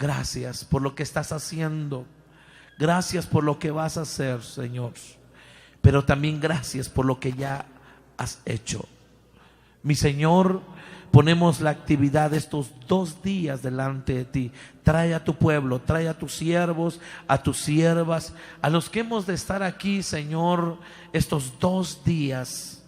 Gracias por lo que estás haciendo. Gracias por lo que vas a hacer, Señor. Pero también gracias por lo que ya has hecho. Mi Señor, ponemos la actividad de estos 2 días delante de ti. Trae a tu pueblo, trae a tus siervos, a tus siervas, a los que hemos de estar aquí, Señor, estos 2 días.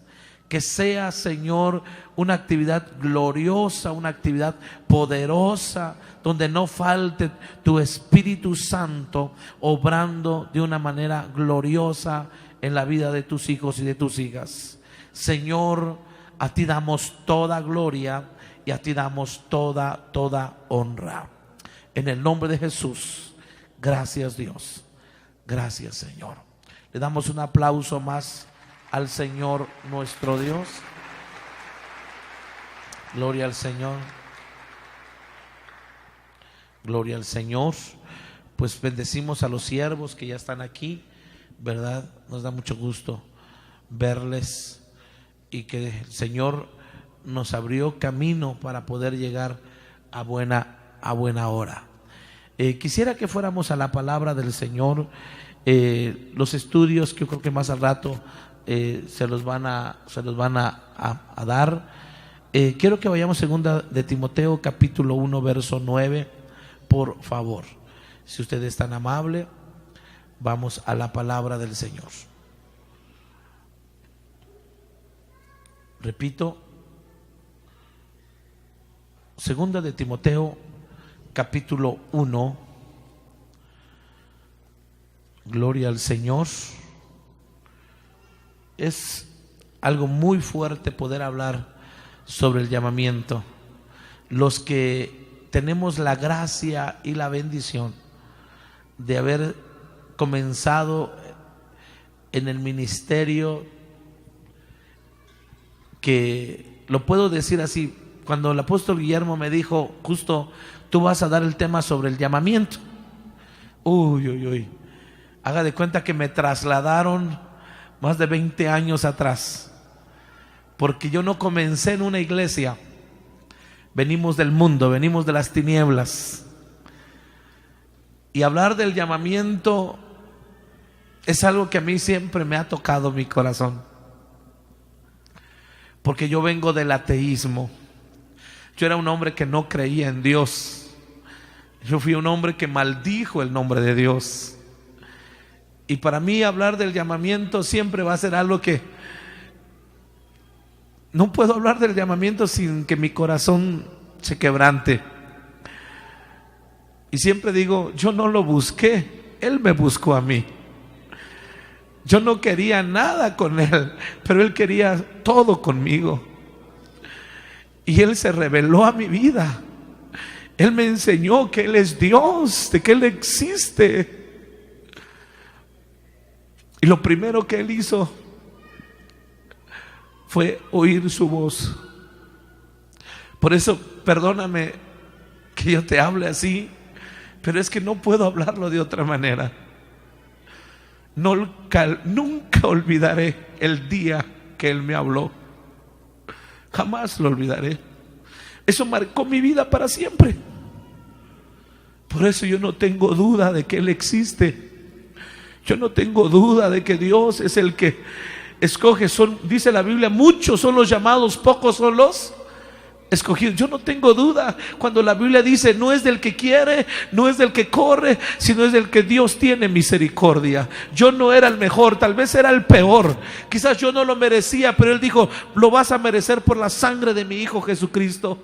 Que sea, Señor, una actividad gloriosa, una actividad poderosa, donde no falte tu Espíritu Santo obrando de una manera gloriosa en la vida de tus hijos y de tus hijas. Señor, a ti damos toda gloria y a ti damos toda honra. En el nombre de Jesús, gracias Dios, gracias Señor. Le damos un aplauso más al Señor nuestro Dios. Gloria al Señor. Gloria al Señor. Pues bendecimos a los siervos que ya están aquí, ¿verdad? Nos da mucho gusto verles y que el Señor nos abrió camino para poder llegar a buena hora. Quisiera que fuéramos a la palabra del Señor. Los estudios que yo creo que más al rato se los van a dar. Quiero que vayamos segunda de Timoteo capítulo 1 verso 9, por favor. Si usted es tan amable, vamos a la palabra del Señor. Repito, segunda de Timoteo capítulo 1. Gloria al Señor. Es algo muy fuerte poder hablar sobre el llamamiento. Los que tenemos la gracia y la bendición de haber comenzado en el ministerio, que lo puedo decir así, cuando el apóstol Guillermo me dijo, justo tú vas a dar el tema sobre el llamamiento, haga de cuenta que me trasladaron más de 20 años atrás, porque yo no comencé en una iglesia. Venimos del mundo, venimos de las tinieblas, y hablar del llamamiento es algo que a mí siempre me ha tocado mi corazón, porque yo vengo del ateísmo. Yo era un hombre que no creía en Dios. Yo fui un hombre que maldijo el nombre de Dios. Y para mí hablar del llamamiento siempre va a ser algo que no puedo hablar del llamamiento sin que mi corazón se quebrante. Y siempre digo, yo no lo busqué, Él me buscó a mí. Yo no quería nada con Él, pero Él quería todo conmigo. Y Él se reveló a mi vida. Él me enseñó que Él es Dios, de que Él existe. Y lo primero que Él hizo fue oír su voz. Por eso, perdóname que yo te hable así, pero es que no puedo hablarlo de otra manera. Nunca olvidaré el día que Él me habló. Jamás lo olvidaré. Eso marcó mi vida para siempre. Por eso yo no tengo duda de que Él existe. Yo no tengo duda de que Dios es el que escoge. Dice la Biblia, muchos son los llamados, pocos son los escogidos. Yo no tengo duda cuando la Biblia dice, no es del que quiere, no es del que corre, sino es del que Dios tiene misericordia. Yo no era el mejor, tal vez era el peor, quizás yo no lo merecía, pero Él dijo, lo vas a merecer por la sangre de mi Hijo Jesucristo.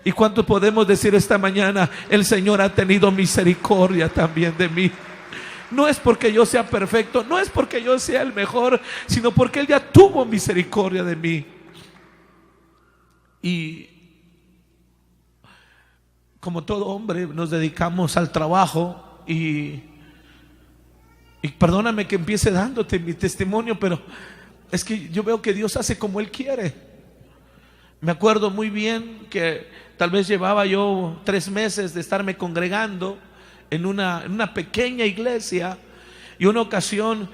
¿Y cuánto podemos decir esta mañana? El Señor ha tenido misericordia también de mí. No es porque yo sea perfecto, no es porque yo sea el mejor, sino porque Él ya tuvo misericordia de mí. Y como todo hombre nos dedicamos al trabajo y perdóname que empiece dándote mi testimonio, pero es que yo veo que Dios hace como Él quiere. Me acuerdo muy bien que tal vez llevaba yo 3 meses de estarme congregando en una pequeña iglesia, Y una ocasión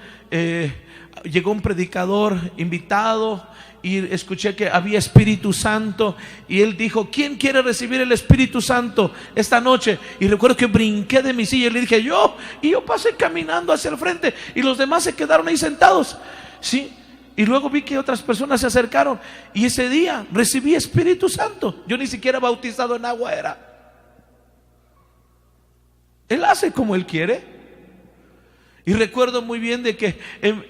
llegó un predicador invitado y escuché que había Espíritu Santo, y él dijo: ¿quién quiere recibir el Espíritu Santo esta noche? Y recuerdo que brinqué de mi silla y le dije: yo. Y yo pasé caminando hacia el frente y los demás se quedaron ahí sentados, ¿sí? Y luego vi que otras personas se acercaron, y ese día recibí Espíritu Santo. Yo ni siquiera bautizado en agua era. Él hace como Él quiere. Y recuerdo muy bien de que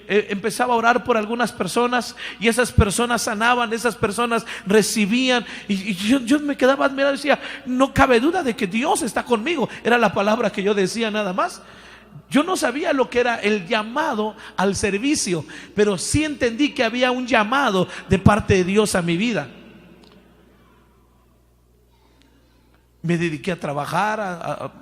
empezaba a orar por algunas personas, y esas personas sanaban, esas personas recibían, y yo me quedaba admirado y decía: no cabe duda de que Dios está conmigo. Era la palabra que yo decía nada más. Yo no sabía lo que era el llamado al servicio, pero sí entendí que había un llamado de parte de Dios a mi vida. Me dediqué a trabajar, a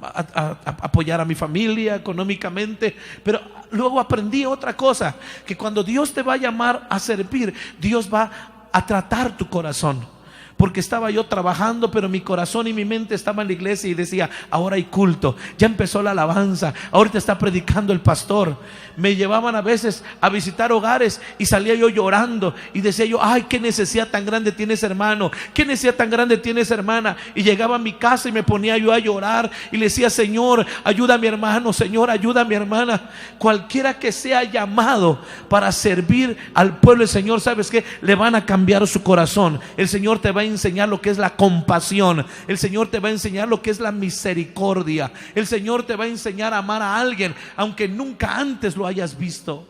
apoyar a mi familia económicamente, pero luego aprendí otra cosa: que cuando Dios te va a llamar a servir, Dios va a tratar tu corazón. Porque estaba yo trabajando, pero mi corazón y mi mente estaban en la iglesia, y decía: ahora hay culto, ya empezó la alabanza, ahorita está predicando el pastor. Me llevaban a veces a visitar hogares y salía yo llorando y decía yo: ay, qué necesidad tan grande tiene ese hermano, qué necesidad tan grande tiene esa hermana. Y llegaba a mi casa y me ponía yo a llorar y le decía: Señor, ayuda a mi hermano, Señor, ayuda a mi hermana. Cualquiera que sea llamado para servir al pueblo del Señor, ¿sabes qué? Le van a cambiar su corazón. El Señor te va a enseñar lo que es la compasión. El Señor te va a enseñar lo que es la misericordia. El Señor te va a enseñar a amar a alguien aunque nunca antes lo hayas visto.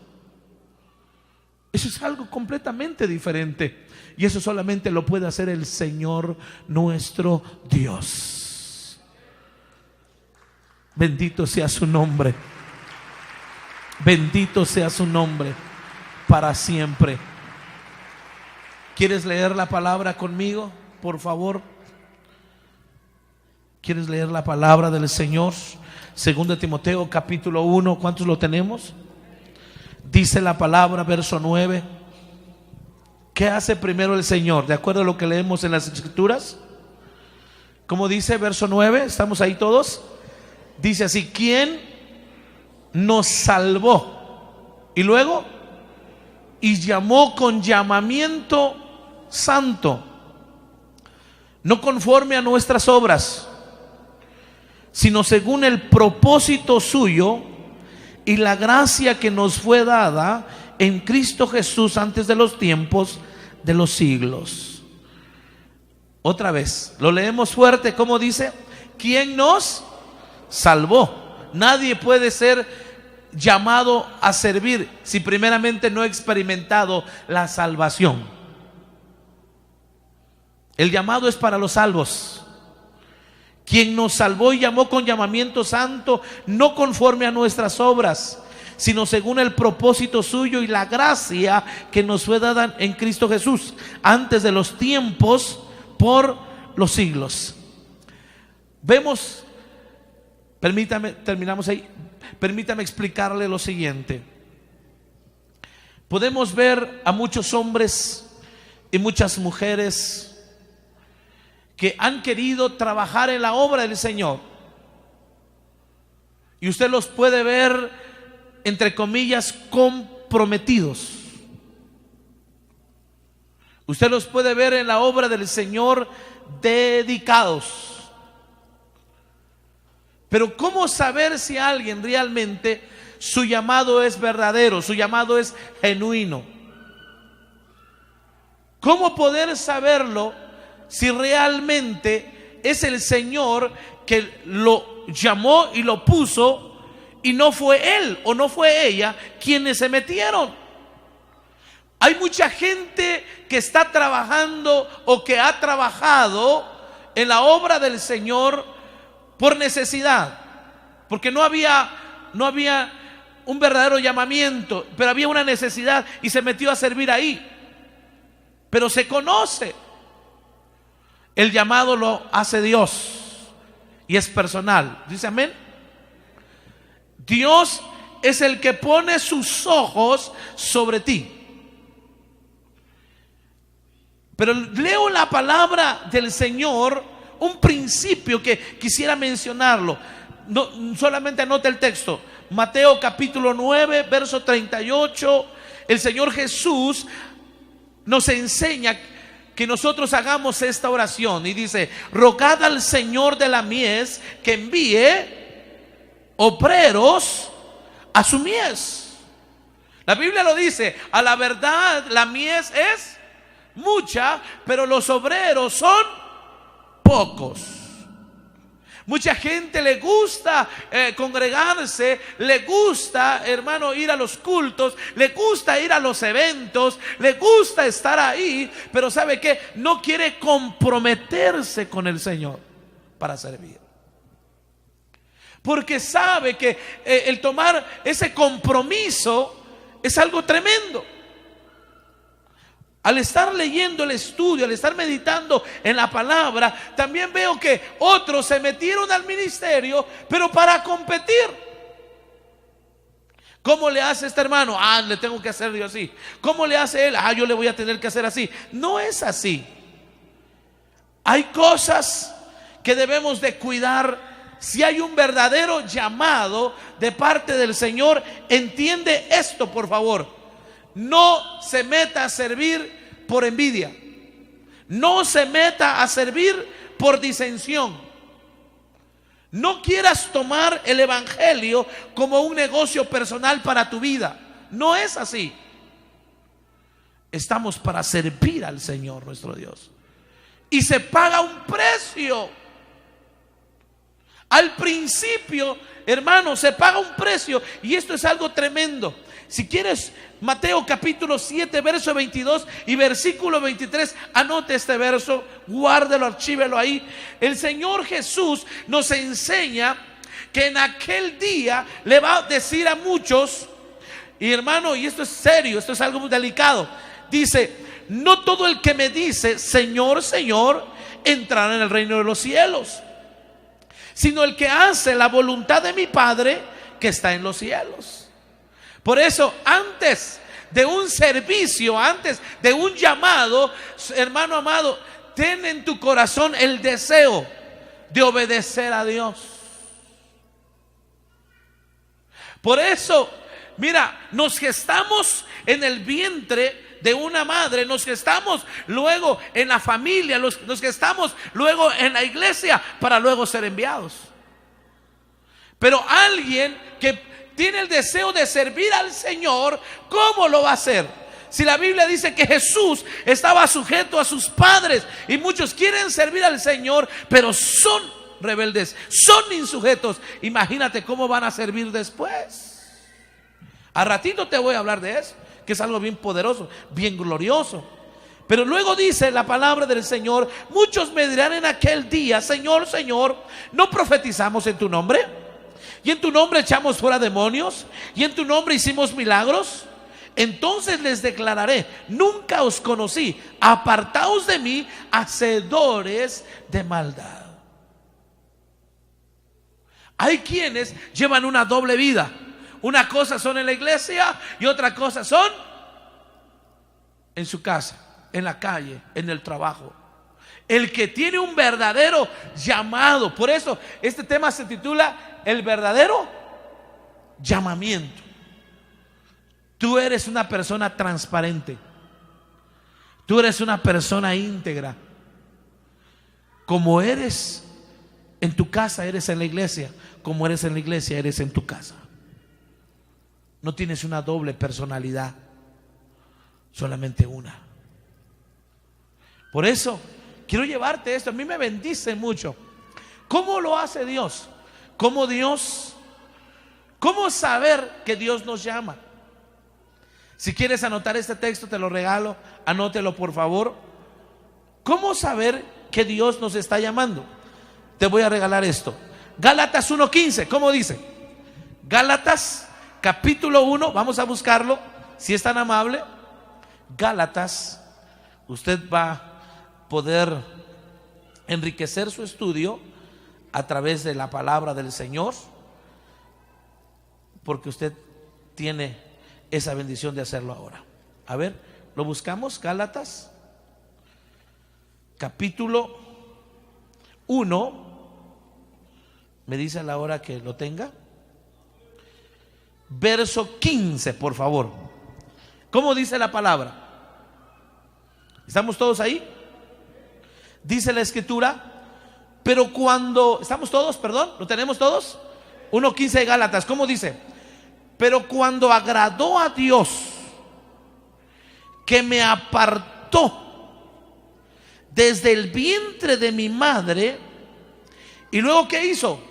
Eso es algo completamente diferente, y eso solamente lo puede hacer el Señor nuestro Dios. Bendito sea su nombre. Bendito sea su nombre para siempre. ¿Quieres leer la palabra conmigo, por favor? ¿Quieres leer la palabra del Señor? 2 Timoteo capítulo 1. ¿Cuántos lo tenemos? Dice la palabra, verso 9. ¿Qué hace primero el Señor? De acuerdo a lo que leemos en las Escrituras. ¿Cómo dice verso 9? ¿Estamos ahí todos? Dice así: ¿quién nos salvó? Y luego: y llamó con llamamiento santo, no conforme a nuestras obras, sino según el propósito suyo y la gracia que nos fue dada en Cristo Jesús antes de los tiempos de los siglos. Otra vez, lo leemos fuerte. ¿Cómo dice? ¿Quién nos salvó? Nadie puede ser llamado a servir si primeramente no ha experimentado la salvación. El llamado es para los salvos. Quien nos salvó y llamó con llamamiento santo, no conforme a nuestras obras, sino según el propósito suyo y la gracia que nos fue dada en Cristo Jesús antes de los tiempos, por los siglos. Vemos, terminamos ahí. Permítame explicarle lo siguiente. Podemos ver a muchos hombres y muchas mujeres que han querido trabajar en la obra del Señor, y usted los puede ver, entre comillas, comprometidos. Usted los puede ver en la obra del Señor dedicados. Pero ¿cómo saber si alguien realmente su llamado es verdadero, su llamado es genuino? ¿Cómo poder saberlo si realmente es el Señor que lo llamó y lo puso, y no fue él o no fue ella quienes se metieron? Hay mucha gente que está trabajando o que ha trabajado en la obra del Señor por necesidad, porque no había un verdadero llamamiento, pero había una necesidad y se metió a servir ahí. Pero se conoce. El llamado lo hace Dios y es personal. ¿Dice amén? Dios es el que pone sus ojos sobre ti. Pero leo la palabra del Señor, un principio que quisiera mencionarlo. No, solamente anote el texto. Mateo capítulo 9, verso 38, el Señor Jesús nos enseña que nosotros hagamos esta oración y dice: rogad al Señor de la mies que envíe obreros a su mies. La Biblia lo dice: a la verdad la mies es mucha, pero los obreros son pocos. Mucha gente le gusta congregarse, le gusta, hermano, ir a los cultos, le gusta ir a los eventos, le gusta estar ahí, pero ¿sabe qué? No quiere comprometerse con el Señor para servir. Porque sabe que el tomar ese compromiso es algo tremendo. Al estar leyendo el estudio, al estar meditando en la palabra, también veo que otros se metieron al ministerio, pero para competir. ¿Cómo le hace este hermano? Le tengo que hacer yo así. ¿Cómo le hace él? Yo le voy a tener que hacer así. No es así. Hay cosas que debemos de cuidar. Si hay un verdadero llamado de parte del Señor, entiende esto, por favor. No se meta a servir por envidia. No se meta a servir por disensión. No quieras tomar el evangelio como un negocio personal para tu vida. No es así. Estamos para servir al Señor nuestro Dios. Y se paga un precio. Al principio, hermano, se paga un precio. Y esto es algo tremendo. Si quieres, Mateo capítulo 7, verso 22 y versículo 23, anote este verso, guárdelo, archívelo ahí. El Señor Jesús nos enseña que en aquel día le va a decir a muchos, y hermano, y esto es serio, esto es algo muy delicado. Dice: no todo el que me dice Señor, Señor, entrará en el reino de los cielos, sino el que hace la voluntad de mi Padre que está en los cielos. Por eso, antes de un servicio, antes de un llamado, hermano amado, ten en tu corazón el deseo de obedecer a Dios. Por eso, mira, nos gestamos en el vientre de una madre, nos gestamos luego en la familia, nos gestamos luego en la iglesia para luego ser enviados. Pero alguien que tiene el deseo de servir al Señor, ¿cómo lo va a hacer? Si la Biblia dice que Jesús estaba sujeto a sus padres, y muchos quieren servir al Señor, pero son rebeldes, son insujetos. Imagínate cómo van a servir después. A ratito te voy a hablar de eso, que es algo bien poderoso, bien glorioso. Pero luego dice la palabra del Señor: muchos me dirán en aquel día, Señor, Señor, ¿no profetizamos en tu nombre? ¿Y en tu nombre echamos fuera demonios? ¿Y en tu nombre hicimos milagros? Entonces les declararé: nunca os conocí, apartaos de mí, hacedores de maldad. Hay quienes llevan una doble vida. Una cosa son en la iglesia y otra cosa son en su casa, en la calle, en el trabajo. El que tiene un verdadero llamado, por eso este tema se titula el verdadero llamamiento. Tú eres una persona transparente. Tú eres una persona íntegra. Como eres en tu casa, eres en la iglesia. Como eres en la iglesia, eres en tu casa. No tienes una doble personalidad, solamente una. Por eso quiero llevarte esto. A mí me bendice mucho. ¿Cómo lo hace Dios? ¿Cómo saber que Dios nos llama? Si quieres anotar este texto, te lo regalo, anótelo por favor. ¿Cómo saber que Dios nos está llamando? Te voy a regalar esto. Gálatas 1:15, ¿cómo dice? Gálatas capítulo 1, vamos a buscarlo, si es tan amable. Gálatas, usted va a poder enriquecer su estudio a través de la palabra del Señor, porque usted tiene esa bendición de hacerlo ahora. A ver, lo buscamos. Gálatas capítulo 1. Me dice a la hora que lo tenga. verso 15, por favor. ¿Cómo dice la palabra? ¿Estamos todos ahí? Dice la escritura, pero cuando, ¿estamos todos? Perdón, ¿lo tenemos todos? 1:15 de Gálatas, ¿cómo dice? Pero cuando agradó a Dios, que me apartó desde el vientre de mi madre, y luego ¿qué hizo?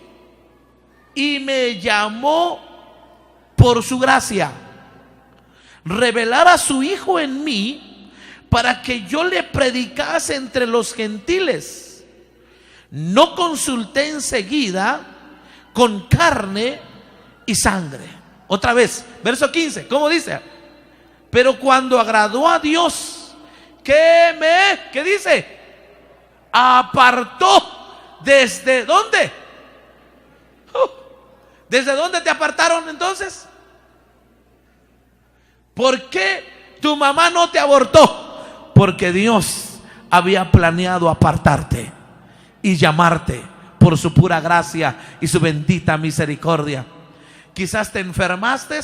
Y me llamó por su gracia, revelar a su Hijo en mí, para que yo le predicase entre los gentiles. No consulté enseguida con carne y sangre. Otra vez, verso 15, ¿cómo dice? Pero cuando agradó a Dios, ¿qué dice? Apartó. ¿Desde dónde? ¿Desde dónde te apartaron entonces? ¿Por qué tu mamá no te abortó? Porque Dios había planeado apartarte y llamarte por su pura gracia y su bendita misericordia. Quizás te enfermaste,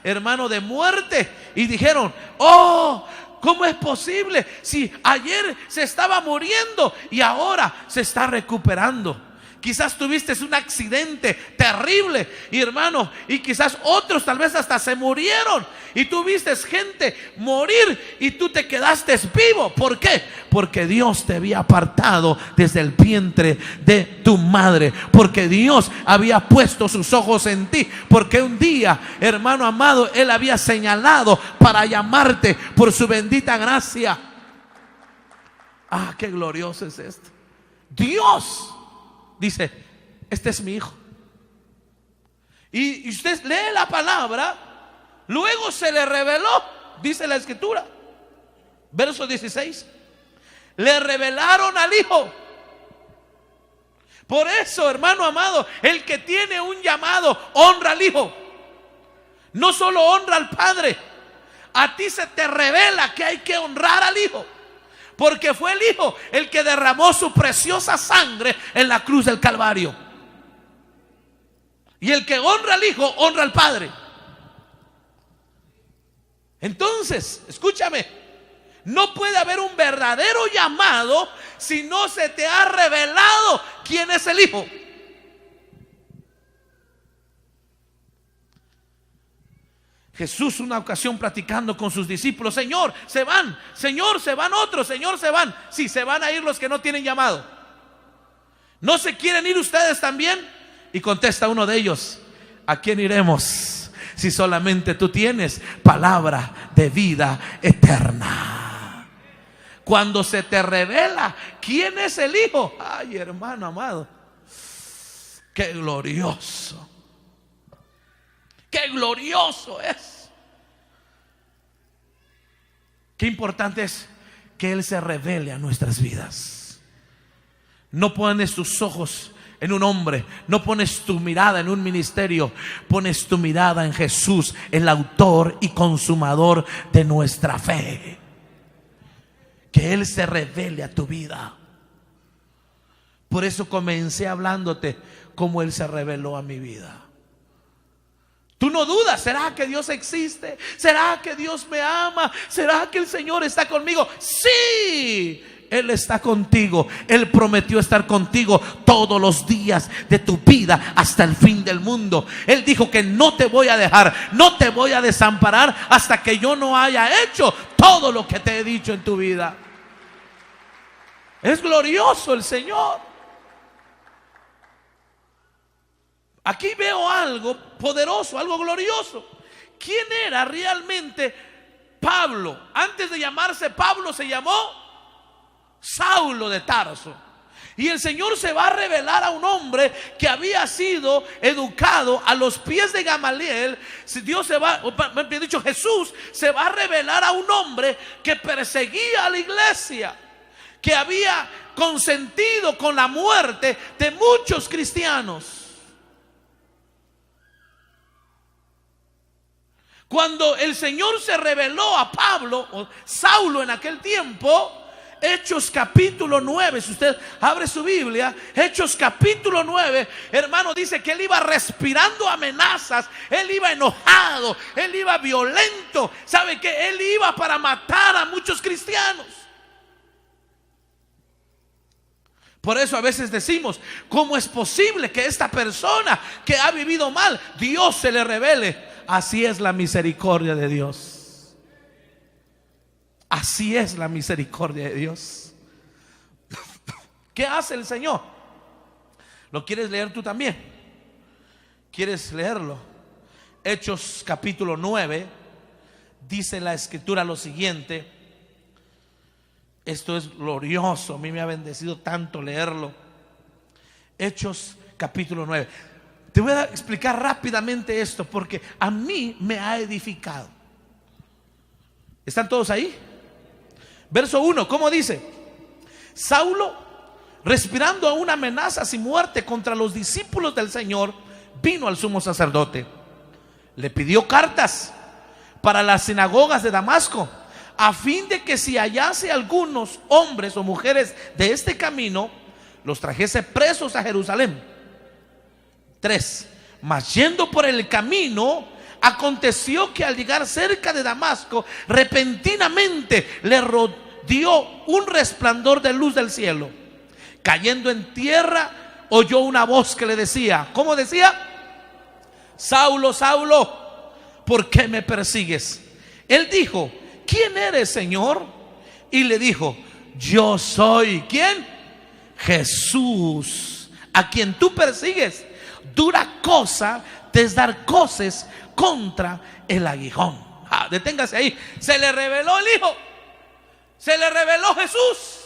hermano, de muerte, y dijeron: oh, ¿cómo es posible si ayer se estaba muriendo y ahora se está recuperando? Quizás tuviste un accidente terrible, y hermano, y quizás otros tal vez hasta se murieron, y tú viste gente morir y tú te quedaste vivo. ¿Por qué? Porque Dios te había apartado desde el vientre de tu madre, porque Dios había puesto sus ojos en ti, porque un día, hermano amado, Él había señalado para llamarte por su bendita gracia. Ah, qué glorioso es esto. Dios dice: este es mi hijo. Y usted lee la palabra, luego se le reveló, dice la escritura, verso 16, le revelaron al Hijo. Por eso, hermano amado, el que tiene un llamado honra al Hijo, no solo honra al Padre. A ti se te revela que hay que honrar al Hijo, porque fue el Hijo el que derramó su preciosa sangre en la cruz del Calvario. Y el que honra al Hijo, honra al Padre. Entonces, escúchame, no puede haber un verdadero llamado si no se te ha revelado quién es el Hijo. Jesús, una ocasión platicando con sus discípulos: Señor, se van. Señor, se van otros. Señor, se van. Sí, se van a ir los que no tienen llamado. ¿No se quieren ir ustedes también? Y contesta uno de ellos: ¿a quién iremos si solamente tú tienes palabra de vida eterna? Cuando se te revela quién es el Hijo, ay, hermano amado, qué glorioso. ¡Qué glorioso es! Qué importante es que Él se revele a nuestras vidas. No pones tus ojos en un hombre, no pones tu mirada en un ministerio, pones tu mirada en Jesús, el autor y consumador de nuestra fe. Que Él se revele a tu vida. Por eso comencé hablándote como Él se reveló a mi vida. Tú no dudas: ¿será que Dios existe? ¿Será que Dios me ama? ¿Será que el Señor está conmigo? Sí, Él está contigo. Él prometió estar contigo todos los días de tu vida hasta el fin del mundo. Él dijo que no te voy a dejar, no te voy a desamparar hasta que yo no haya hecho todo lo que te he dicho en tu vida. Es glorioso el Señor. Aquí veo algo poderoso, algo glorioso. ¿Quién era realmente Pablo? Antes de llamarse Pablo se llamó Saulo de Tarso. Y el Señor se va a revelar a un hombre que había sido educado a los pies de Gamaliel. Dios se va, bien dicho, Jesús se va a revelar a un hombre que perseguía a la iglesia, que había consentido con la muerte de muchos cristianos. Cuando el Señor se reveló a Pablo, o Saulo en aquel tiempo, Hechos capítulo 9, si usted abre su Biblia, Hechos capítulo 9, hermano, dice que él iba respirando amenazas, él iba enojado, él iba violento. ¿Sabe que él iba para matar a muchos cristianos? Por eso a veces decimos, ¿cómo es posible que esta persona que ha vivido mal, Dios se le revele? Así es la misericordia de Dios. Así es la misericordia de Dios. ¿Qué hace el Señor? ¿Lo quieres leer tú también? ¿Quieres leerlo? Hechos capítulo 9, dice la escritura lo siguiente. Esto es glorioso, a mí me ha bendecido tanto leerlo. Hechos capítulo 9. Te voy a explicar rápidamente esto porque a mí me ha edificado. ¿Están todos ahí? Verso 1, ¿cómo dice? Saulo, respirando aún amenazas y muerte contra los discípulos del Señor, vino al sumo sacerdote. Le pidió cartas para las sinagogas de Damasco, a fin de que si hallase algunos hombres o mujeres de este camino, los trajese presos a Jerusalén. 3. Mas yendo por el camino, aconteció que al llegar cerca de Damasco, repentinamente le rodeó un resplandor de luz del cielo. Cayendo en tierra, oyó una voz que le decía, ¿cómo decía? Saulo, Saulo, ¿por qué me persigues? Él dijo, ¿quién eres, Señor? Y le dijo, yo soy, ¿quién? Jesús, a quien tú persigues. Dura cosa te es dar coces contra el aguijón. Deténgase ahí. Se le reveló el Hijo. Se le reveló Jesús.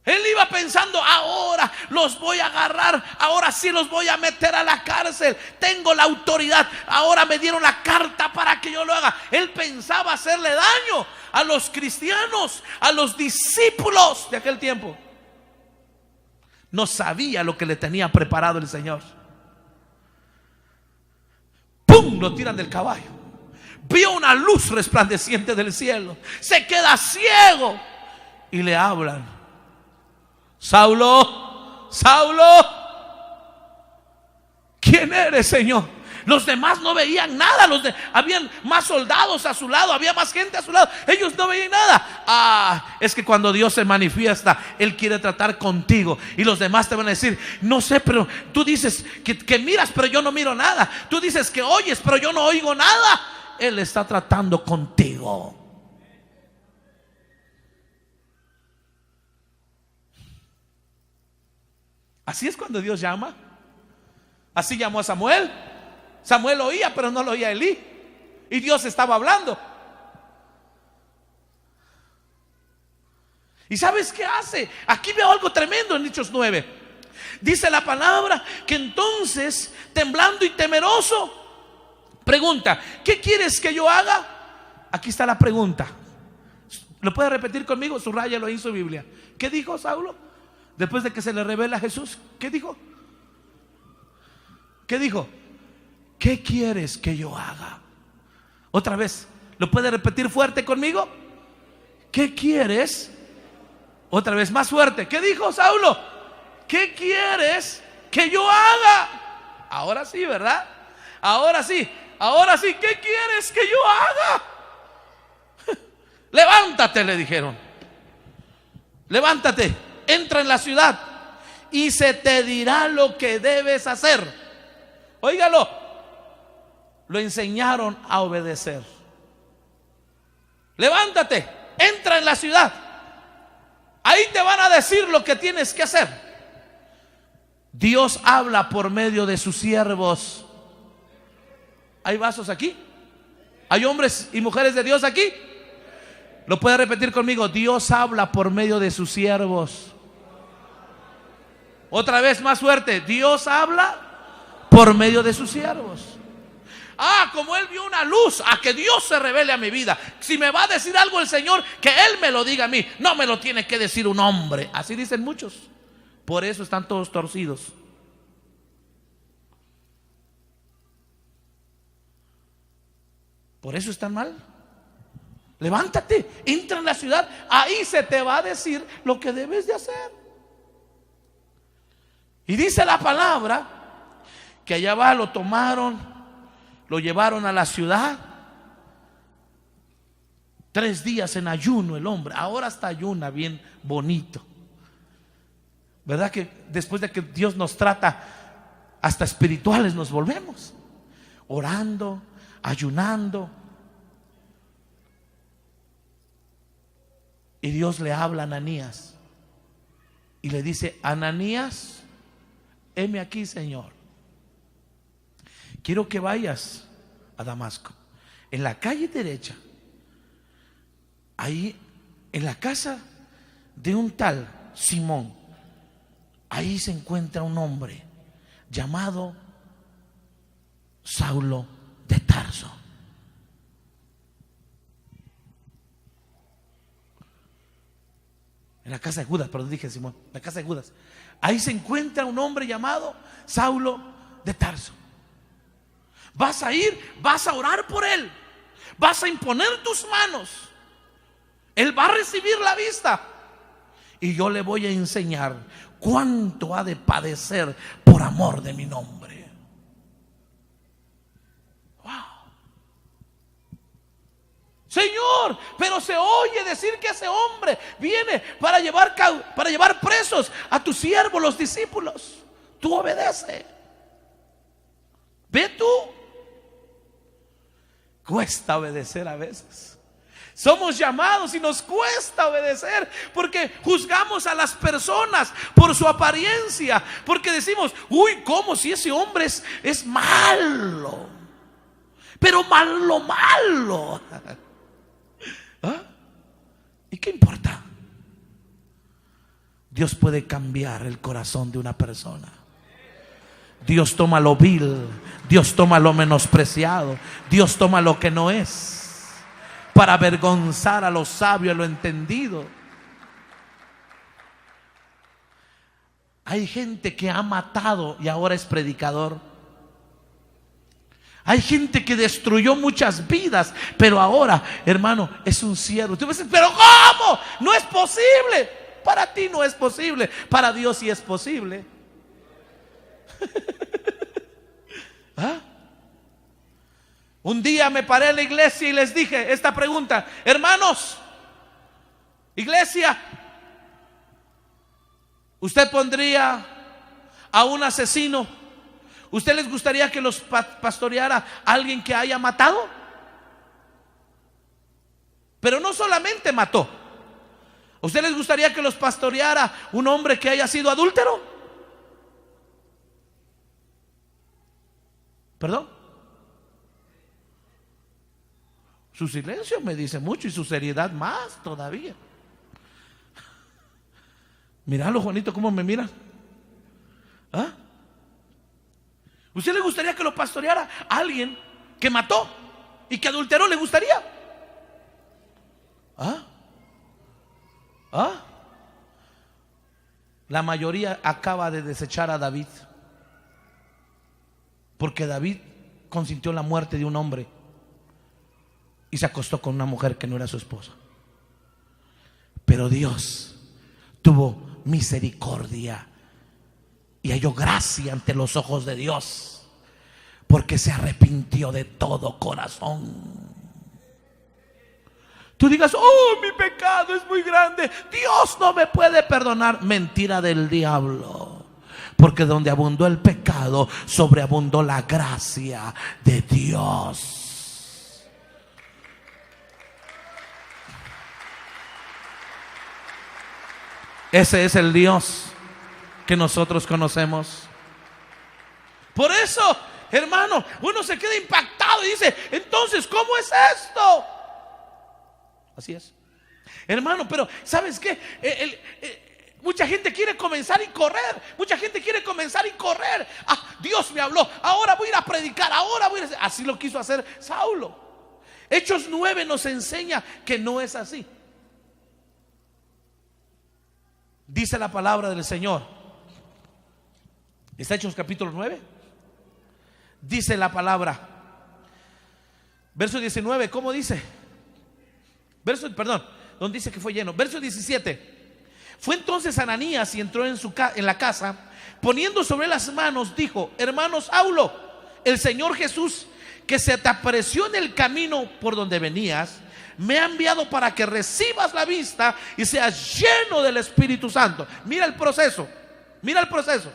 Él iba pensando, ahora los voy a agarrar, ahora sí los voy a meter a la cárcel, tengo la autoridad, ahora me dieron la carta para que yo lo haga. Él pensaba hacerle daño a los cristianos, a los discípulos de aquel tiempo. No sabía lo que le tenía preparado el Señor. ¡Pum! Lo tiran del caballo. Vio una luz resplandeciente del cielo. Se queda ciego y le hablan. Saulo, Saulo, ¿quién eres, Señor? Los demás no veían nada. Habían más soldados a su lado, había más gente a su lado. Ellos no veían nada. Es que cuando Dios se manifiesta, Él quiere tratar contigo. Y los demás te van a decir, no sé, pero tú dices que miras, pero yo no miro nada. Tú dices que oyes, pero yo no oigo nada. Él está tratando contigo. Así es cuando Dios llama. Así llamó a Samuel. Samuel oía, pero no lo oía Elí. Y Dios estaba hablando. ¿Y sabes qué hace? Aquí veo algo tremendo en Hechos 9. Dice la palabra que entonces, temblando y temeroso, pregunta, ¿qué quieres que yo haga? Aquí está la pregunta. ¿Lo puede repetir conmigo? Subrayalo ahí en su Biblia. ¿Qué dijo Saulo? Después de que se le revela a Jesús, ¿qué dijo? ¿Qué dijo? ¿Qué quieres que yo haga? Otra vez, ¿lo puede repetir fuerte conmigo? ¿Qué quieres? Otra vez, más fuerte. ¿Qué dijo Saulo? ¿Qué quieres que yo haga? Ahora sí, ¿verdad? Ahora sí, ahora sí. ¿Qué quieres que yo haga? Levántate, le dijeron. Levántate, entra en la ciudad y se te dirá lo que debes hacer. Óigalo. Lo enseñaron a obedecer. Levántate, entra en la ciudad. Ahí te van a decir lo que tienes que hacer. Dios habla por medio de sus siervos. ¿Hay vasos aquí? ¿Hay hombres y mujeres de Dios aquí? ¿Lo puede repetir conmigo? Dios habla por medio de sus siervos. Otra vez más fuerte. Dios habla por medio de sus siervos. Como Él vio una luz, a que Dios se revele a mi vida. Si me va a decir algo el Señor, que Él me lo diga a mí. No me lo tiene que decir un hombre. Así dicen muchos. Por eso están todos torcidos. Por eso están mal. Levántate, entra en la ciudad, ahí se te va a decir lo que debes de hacer. Y dice la palabra que allá va, lo tomaron, lo llevaron a la ciudad. 3 días en ayuno el hombre. Ahora está ayuna bien bonito. ¿Verdad que después de que Dios nos trata, hasta espirituales nos volvemos? Orando, ayunando. Y Dios le habla a Ananías y le dice: Ananías, heme aquí, Señor. Quiero que vayas a Damasco. En la calle derecha, ahí en la casa de un tal Simón, ahí se encuentra un hombre llamado Saulo de Tarso. En la casa de Judas, perdón, dije Simón, en la casa de Judas. Ahí se encuentra un hombre llamado Saulo de Tarso. Vas a ir, vas a orar por él, vas a imponer tus manos, él va a recibir la vista y yo le voy a enseñar cuánto ha de padecer por amor de mi nombre. Señor, pero se oye decir que ese hombre viene para llevar presos a tus siervos, los discípulos. Tú obedece. Ve tú. Cuesta obedecer a veces. Somos llamados y nos cuesta obedecer porque juzgamos a las personas por su apariencia, porque decimos: uy, ¿cómo si ese hombre es malo? Pero malo. ¿Ah? ¿Y qué importa? Dios puede cambiar el corazón de una persona. Dios toma lo vil, Dios toma lo menospreciado, Dios toma lo que no es, para avergonzar a lo sabio, a lo entendido. Hay gente que ha matado y ahora es predicador. Hay gente que destruyó muchas vidas, pero ahora, hermano, es un siervo. Tú me dices: pero ¿cómo? No es posible. Para ti no es posible, para Dios sí es posible. ¿Ah? Un día me paré en la iglesia y les dije esta pregunta: hermanos, iglesia, ¿usted pondría a un asesino? ¿Usted les gustaría que los pastoreara alguien que haya matado? Pero no solamente mató. ¿A usted les gustaría que los pastoreara un hombre que haya sido adúltero? ¿Perdón? Su silencio me dice mucho y su seriedad más todavía. Míralo, Juanito, cómo me mira. ¿Ah? ¿Usted le gustaría que lo pastoreara alguien que mató y que adulteró? ¿Le gustaría? ¿Ah? ¿Ah? La mayoría acaba de desechar a David, porque David consintió la muerte de un hombre y se acostó con una mujer que no era su esposa. Pero Dios tuvo misericordia y halló gracia ante los ojos de Dios, porque se arrepintió de todo corazón. Tú digas: oh, mi pecado es muy grande, Dios no me puede perdonar. Mentira del diablo, porque donde abundó el pecado, sobreabundó la gracia de Dios. Ese es el Dios que nosotros conocemos. Por eso, hermano, uno se queda impactado y dice: entonces, ¿cómo es esto? Así es, hermano. Pero ¿sabes qué? Mucha gente quiere comenzar y correr. Mucha gente quiere comenzar y correr. Dios me habló, ahora voy a ir a predicar, ahora voy a hacer. Así lo quiso hacer Saulo. Hechos 9 nos enseña que no es así. Dice la palabra del Señor. ¿Está Hechos capítulo 9? Dice la palabra, verso 19, ¿cómo dice? donde dice que fue lleno. Verso 17. Fue entonces Ananías y entró en la casa, poniendo sobre las manos, dijo: hermano Saulo, el Señor Jesús, que se te apareció en el camino por donde venías, me ha enviado para que recibas la vista y seas lleno del Espíritu Santo. Mira el proceso, mira el proceso.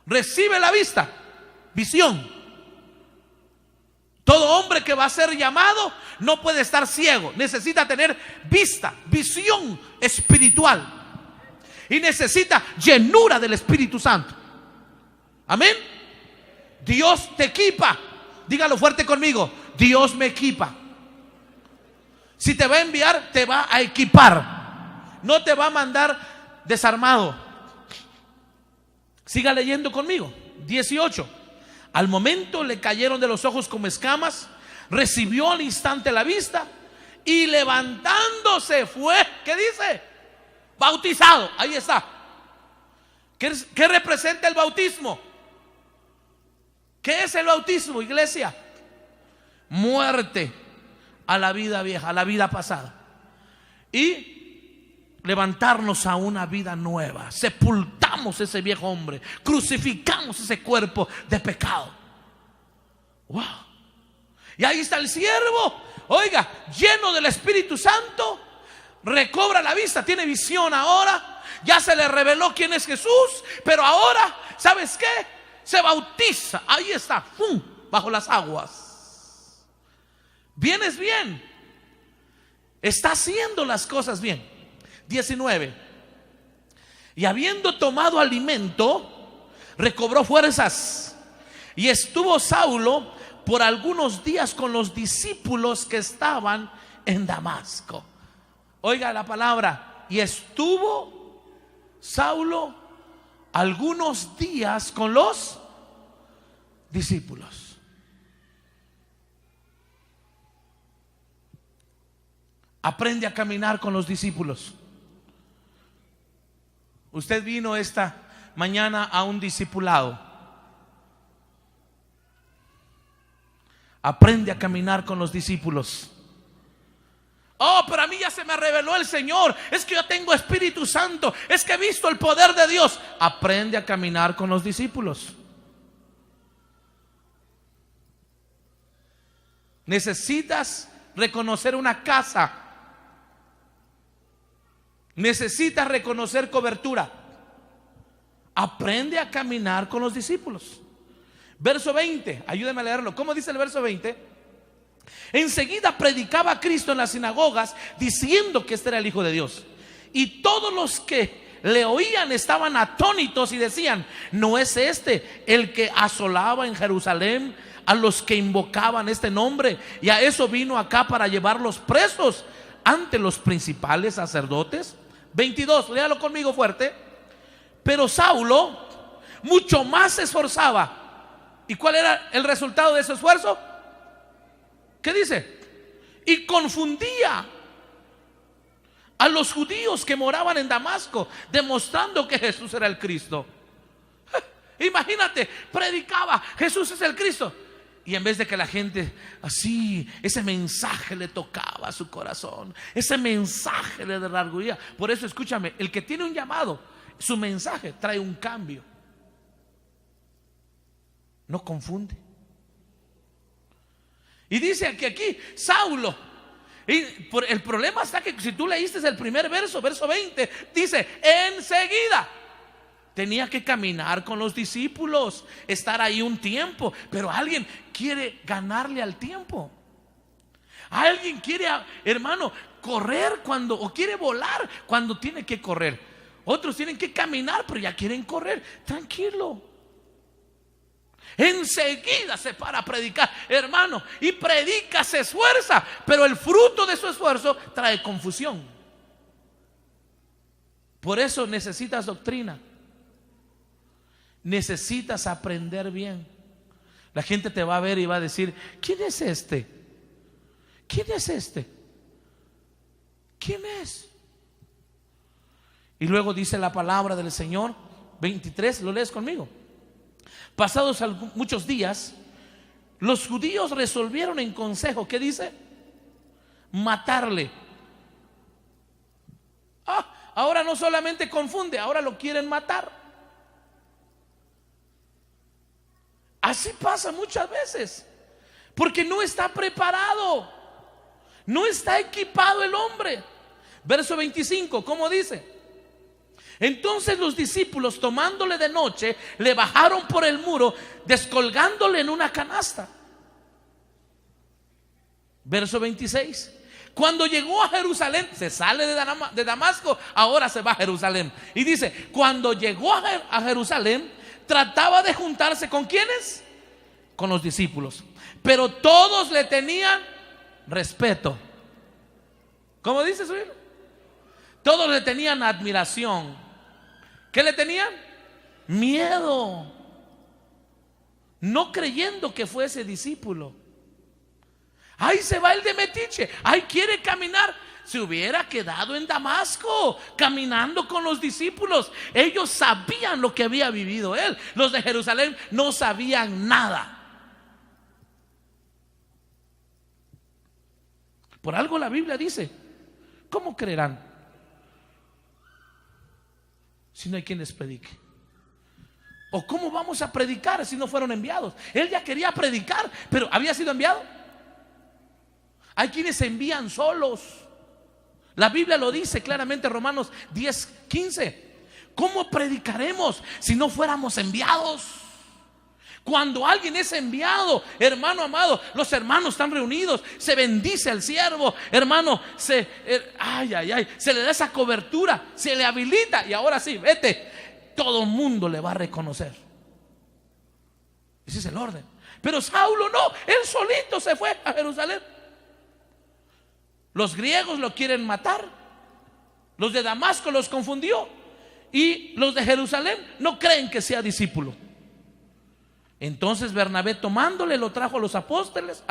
Recibe la vista, visión. Todo hombre que va a ser llamado no puede estar ciego, necesita tener vista, visión espiritual, y necesita llenura del Espíritu Santo. Amén. Dios te equipa. Dígalo fuerte conmigo: Dios me equipa. Si te va a enviar, te va a equipar, no te va a mandar desarmado. Siga leyendo conmigo. 18. Al momento le cayeron de los ojos como escamas, recibió al instante la vista y levantándose fue, ¿qué dice? Bautizado. Ahí está. ¿Qué representa el bautismo? ¿Qué es el bautismo, iglesia? Muerte a la vida vieja, a la vida pasada, y levantarnos a una vida nueva. Sepultamos ese viejo hombre, crucificamos ese cuerpo de pecado. Wow. Y ahí está el siervo, oiga, lleno del Espíritu Santo, recobra la vista, tiene visión ahora. Ya se le reveló quién es Jesús, pero ahora, ¿sabes qué? Se bautiza. Ahí está, ¡pum!, bajo las aguas. Vienes bien, está haciendo las cosas bien. 19. Y habiendo tomado alimento, recobró fuerzas, y estuvo Saulo por algunos días con los discípulos que estaban en Damasco. Oiga la palabra: y estuvo Saulo algunos días con los discípulos. Aprende a caminar con los discípulos. Usted vino esta mañana a un discipulado. Aprende a caminar con los discípulos. Oh, pero a mí ya se me reveló el Señor. Es que yo tengo Espíritu Santo. Es que he visto el poder de Dios. Aprende a caminar con los discípulos. Necesitas reconocer una casa. Necesitas reconocer cobertura. Aprende a caminar con los discípulos. Verso 20, ayúdeme a leerlo. ¿Cómo dice el verso 20? Enseguida predicaba a Cristo en las sinagogas, diciendo que este era el Hijo de Dios. Y todos los que le oían estaban atónitos y decían: ¿no es este el que asolaba en Jerusalén a los que invocaban este nombre? Y a eso vino acá, para llevarlos presos ante los principales sacerdotes. 22, léalo conmigo fuerte. Pero Saulo mucho más se esforzaba. ¿Y cuál era el resultado de ese esfuerzo? ¿Qué dice? Y confundía a los judíos que moraban en Damasco, demostrando que Jesús era el Cristo. Imagínate, predicaba: Jesús es el Cristo. Y en vez de que la gente así, ese mensaje le tocaba su corazón, ese mensaje le redarguía. Por eso, escúchame, el que tiene un llamado, su mensaje trae un cambio. No confunde. Y dice que aquí Saulo, y el problema está que si tú leíste el primer verso, verso 20, dice: enseguida. Tenía que caminar con los discípulos, estar ahí un tiempo. Pero alguien quiere ganarle al tiempo. Alguien quiere, hermano, correr o quiere volar cuando tiene que correr. Otros tienen que caminar, pero ya quieren correr. Tranquilo. Enseguida se para a predicar, hermano, y predica, se esfuerza, pero el fruto de su esfuerzo trae confusión. Por eso necesitas doctrina. Necesitas aprender bien. La gente te va a ver y va a decir: ¿quién es este? ¿Quién es este? ¿Quién es? Y luego dice la palabra del Señor, 23, ¿lo lees conmigo? Pasados muchos días, los judíos resolvieron en consejo, ¿qué dice? matarle. Ahora no solamente confunde, ahora lo quieren matar. Así pasa muchas veces, porque no está preparado, no está equipado el hombre. Verso 25, ¿cómo dice? Entonces los discípulos, tomándole de noche, le bajaron por el muro, descolgándole en una canasta. Verso 26. Cuando llegó a Jerusalén, se sale de Damasco, ahora se va a Jerusalén. Y dice, cuando llegó a Jerusalén, trataba de juntarse ¿con quiénes? Con los discípulos. Pero todos le tenían respeto. ¿Cómo dice su Biblia? Todos le tenían admiración. ¿Qué le tenían? Miedo. No creyendo que fuese discípulo. Ahí se va el de metiche, ahí quiere caminar. Se hubiera quedado en Damasco caminando con los discípulos. Ellos sabían lo que había vivido él. Los de Jerusalén no sabían nada. Por algo la Biblia dice, ¿cómo creerán si no hay quien les predique? ¿O cómo vamos a predicar si no fueron enviados? Él ya quería predicar, pero ¿había sido enviado? Hay quienes se envían solos. La Biblia lo dice claramente, Romanos 10:15. ¿Cómo predicaremos si no fuéramos enviados? Cuando alguien es enviado, hermano amado, los hermanos están reunidos, se bendice al siervo, hermano, se le da esa cobertura, se le habilita, y ahora sí, vete, todo el mundo le va a reconocer. Ese es el orden. Pero Saulo no, él solito se fue a Jerusalén. Los griegos lo quieren matar, los de Damasco los confundió, y los de Jerusalén no creen que sea discípulo. Entonces Bernabé, tomándole, lo trajo a los apóstoles,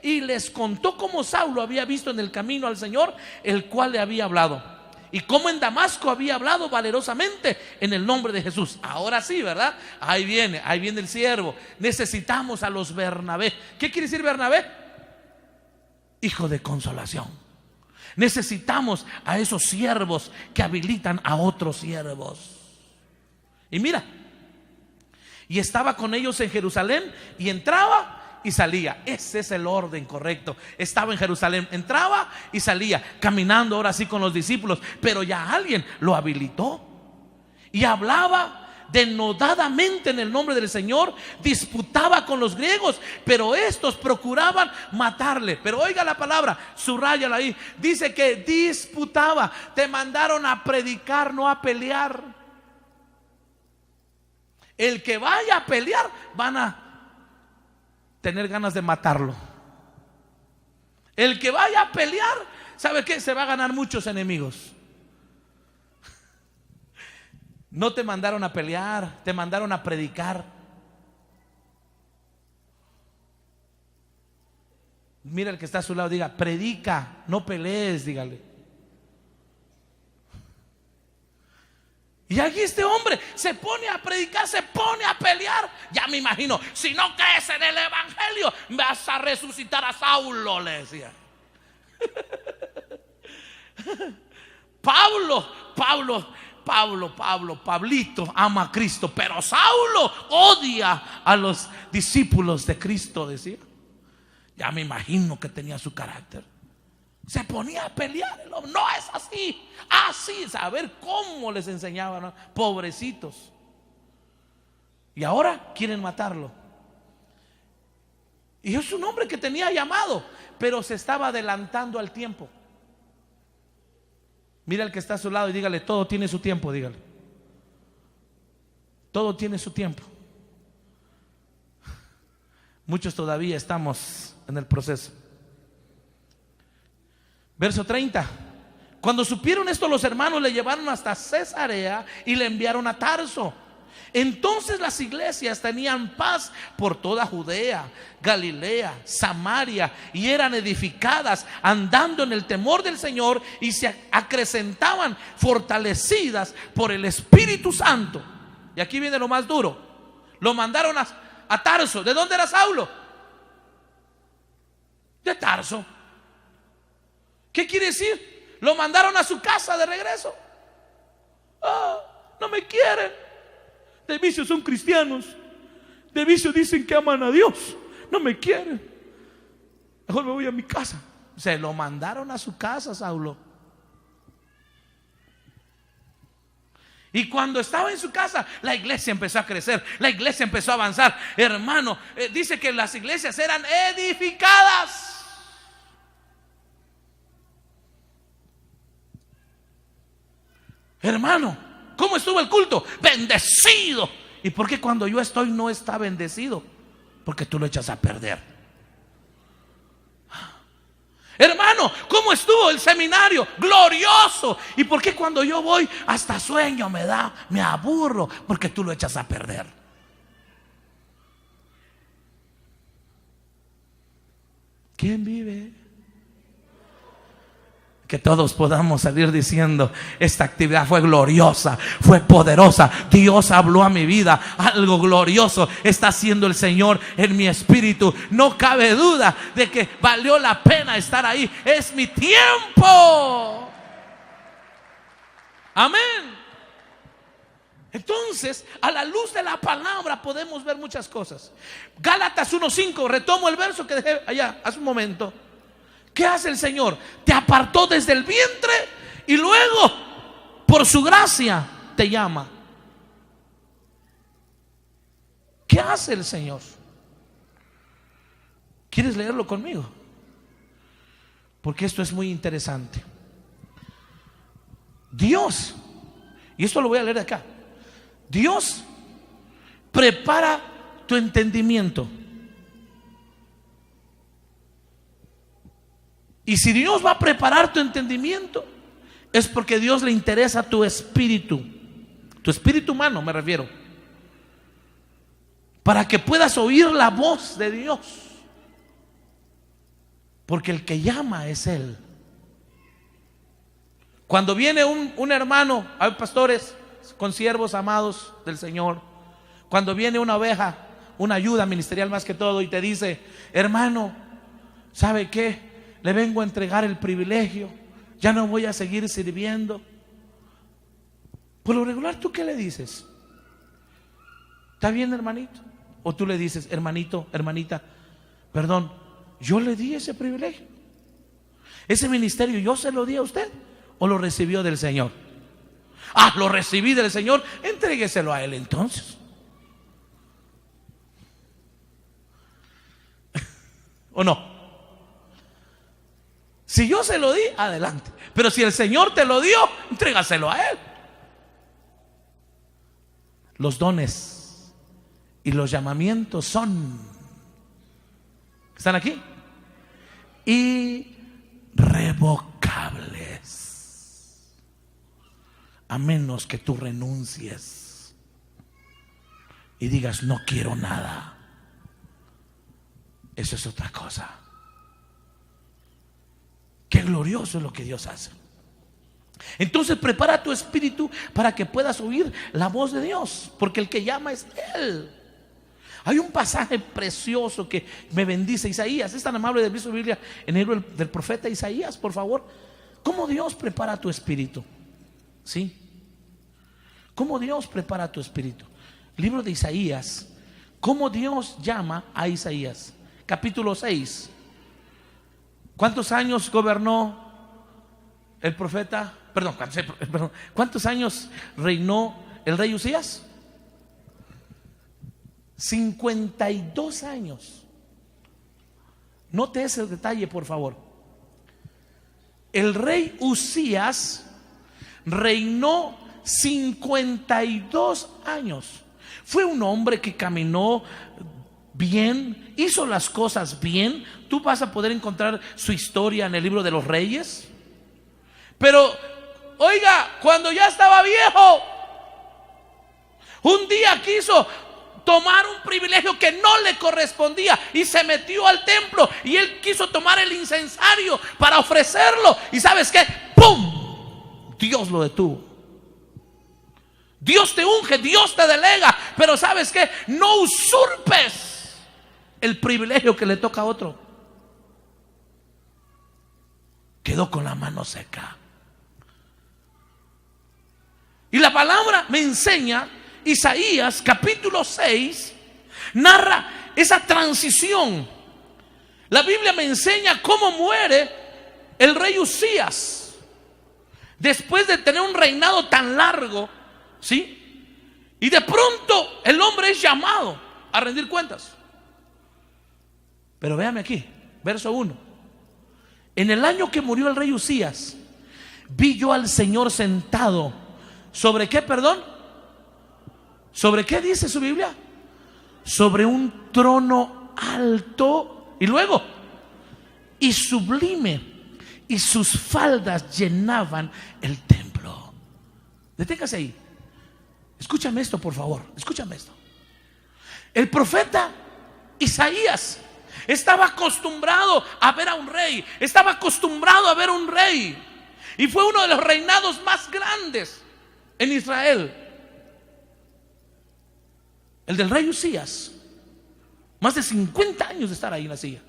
y les contó cómo Saulo había visto en el camino al Señor, el cual le había hablado, y cómo en Damasco había hablado valerosamente en el nombre de Jesús. Ahora sí, ¿verdad? Ahí viene el siervo. Necesitamos a los Bernabé. ¿Qué quiere decir Bernabé? Hijo de consolación. Necesitamos a esos siervos que habilitan a otros siervos. Y mira, y estaba con ellos en Jerusalén, y entraba y salía. Ese es el orden correcto. Estaba en Jerusalén, entraba y salía, caminando ahora sí con los discípulos, pero ya alguien lo habilitó y hablaba denodadamente en el nombre del Señor. Disputaba con los griegos, pero estos procuraban matarle. Pero oiga la palabra, subráyala ahí. Dice que disputaba. Te mandaron a predicar, no a pelear. El que vaya a pelear, van a tener ganas de matarlo. El que vaya a pelear, ¿sabe qué? Se va a ganar muchos enemigos. No te mandaron a pelear, te mandaron a predicar. Mira el que está a su lado, diga, predica, no pelees, dígale. Y aquí este hombre se pone a predicar, se pone a pelear. Ya me imagino, si no crees en el evangelio, vas a resucitar a Saulo, le decía. Pablito ama a Cristo, pero Saulo odia a los discípulos de Cristo, decía. Ya me imagino que tenía su carácter. Se ponía a pelear el hombre. No es así, así, saber cómo les enseñaban, ¿no? Pobrecitos. Y ahora quieren matarlo. Y es un hombre que tenía llamado, pero se estaba adelantando al tiempo. Mira al que está a su lado y dígale, todo tiene su tiempo, dígale. Todo tiene su tiempo. Muchos todavía estamos en el proceso. Verso 30. Cuando supieron esto, los hermanos le llevaron hasta Cesarea y le enviaron a Tarso. Entonces las iglesias tenían paz por toda Judea, Galilea, Samaria, y eran edificadas andando en el temor del Señor, y se acrecentaban fortalecidas por el Espíritu Santo. Y aquí viene lo más duro. Lo mandaron a Tarso. ¿De dónde era Saulo? De Tarso. ¿Qué quiere decir? Lo mandaron a su casa de regreso. No me quieren. De vicio son cristianos. De vicio dicen que aman a Dios. No me quieren. Mejor me voy a mi casa. Se lo mandaron a su casa, Saulo. Y cuando estaba en su casa, la iglesia empezó a crecer, la iglesia empezó a avanzar. Hermano, dice que las iglesias eran edificadas. Hermano, ¿cómo estuvo el culto? Bendecido. ¿Y por qué cuando yo estoy no está bendecido? Porque tú lo echas a perder. Hermano, ¿cómo estuvo el seminario? Glorioso. ¿Y por qué cuando yo voy hasta sueño me da, me aburro? Porque tú lo echas a perder. ¿Quién vive? Que todos podamos salir diciendo: esta actividad fue gloriosa, fue poderosa. Dios habló a mi vida, algo glorioso está haciendo el Señor en mi espíritu. No cabe duda de que valió la pena estar ahí. Es mi tiempo. Amén. Entonces, a la luz de la palabra podemos ver muchas cosas. Gálatas 1:5, retomo el verso que dejé allá hace un momento. ¿Qué hace el Señor? Te apartó desde el vientre y luego, por su gracia, te llama. ¿Qué hace el Señor? ¿Quieres leerlo conmigo? Porque esto es muy interesante. Dios, y esto lo voy a leer acá. Dios prepara tu entendimiento. Y si Dios va a preparar tu entendimiento, es porque Dios le interesa tu espíritu humano me refiero, para que puedas oír la voz de Dios, porque el que llama es Él. Cuando viene un hermano, hay pastores, consiervos amados del Señor, cuando viene una oveja, una ayuda ministerial más que todo, y te dice: hermano, ¿sabe qué? Le vengo a entregar el privilegio, ya no voy a seguir sirviendo. Por lo regular, ¿tú qué le dices? ¿Está bien, hermanito? O tú le dices: hermanito, hermanita, perdón, yo le di ese privilegio, ese ministerio, yo se lo di a usted, ¿o lo recibió del Señor? Lo recibí del Señor, entrégueselo a Él entonces. ¿O no? Si yo se lo di, adelante. Pero si el Señor te lo dio, entrégaselo a Él. Los dones y los llamamientos son, ¿están aquí? Irrevocables. A menos que tú renuncies y digas: no quiero nada. Eso es otra cosa. Qué glorioso es lo que Dios hace. Entonces prepara tu espíritu para que puedas oír la voz de Dios, porque el que llama es Él. Hay un pasaje precioso que me bendice, Isaías. Es tan amable de abrir su Biblia en el libro del profeta Isaías, por favor. ¿Cómo Dios prepara tu espíritu? ¿Sí? ¿Cómo Dios prepara tu espíritu? Libro de Isaías. ¿Cómo Dios llama a Isaías? Capítulo 6. ¿Cuántos años gobernó el profeta? ¿Cuántos años reinó el rey Usías? 52 años. Note ese detalle, por favor. El rey Usías reinó 52 años. Fue un hombre que caminó bien, hizo las cosas bien. Tú vas a poder encontrar su historia en el libro de los Reyes. Pero, oiga, cuando ya estaba viejo, un día quiso tomar un privilegio que no le correspondía y se metió al templo y él quiso tomar el incensario para ofrecerlo. ¿Y sabes qué? ¡Pum! Dios lo detuvo. Dios te unge, Dios te delega, pero ¿sabes qué? No usurpes el privilegio que le toca a otro. quedó con la mano seca. Y la palabra me enseña, Isaías capítulo 6 narra esa transición. La Biblia me enseña cómo muere el rey Uzías después de tener un reinado tan largo, ¿sí? Y de pronto el hombre es llamado a rendir cuentas. Pero véame aquí, verso 1. En el año que murió el rey Uzías, vi yo al Señor sentado. ¿Sobre qué, perdón? ¿Sobre qué dice su Biblia? Sobre un trono alto y luego, y sublime, y sus faldas llenaban el templo. Deténgase ahí. Escúchame esto, por favor. Escúchame esto. El profeta Isaías estaba acostumbrado a ver a un rey. Estaba acostumbrado a ver un rey. Y fue uno de los reinados más grandes en Israel. El del rey Uzías. Más de 50 años de estar ahí en la silla.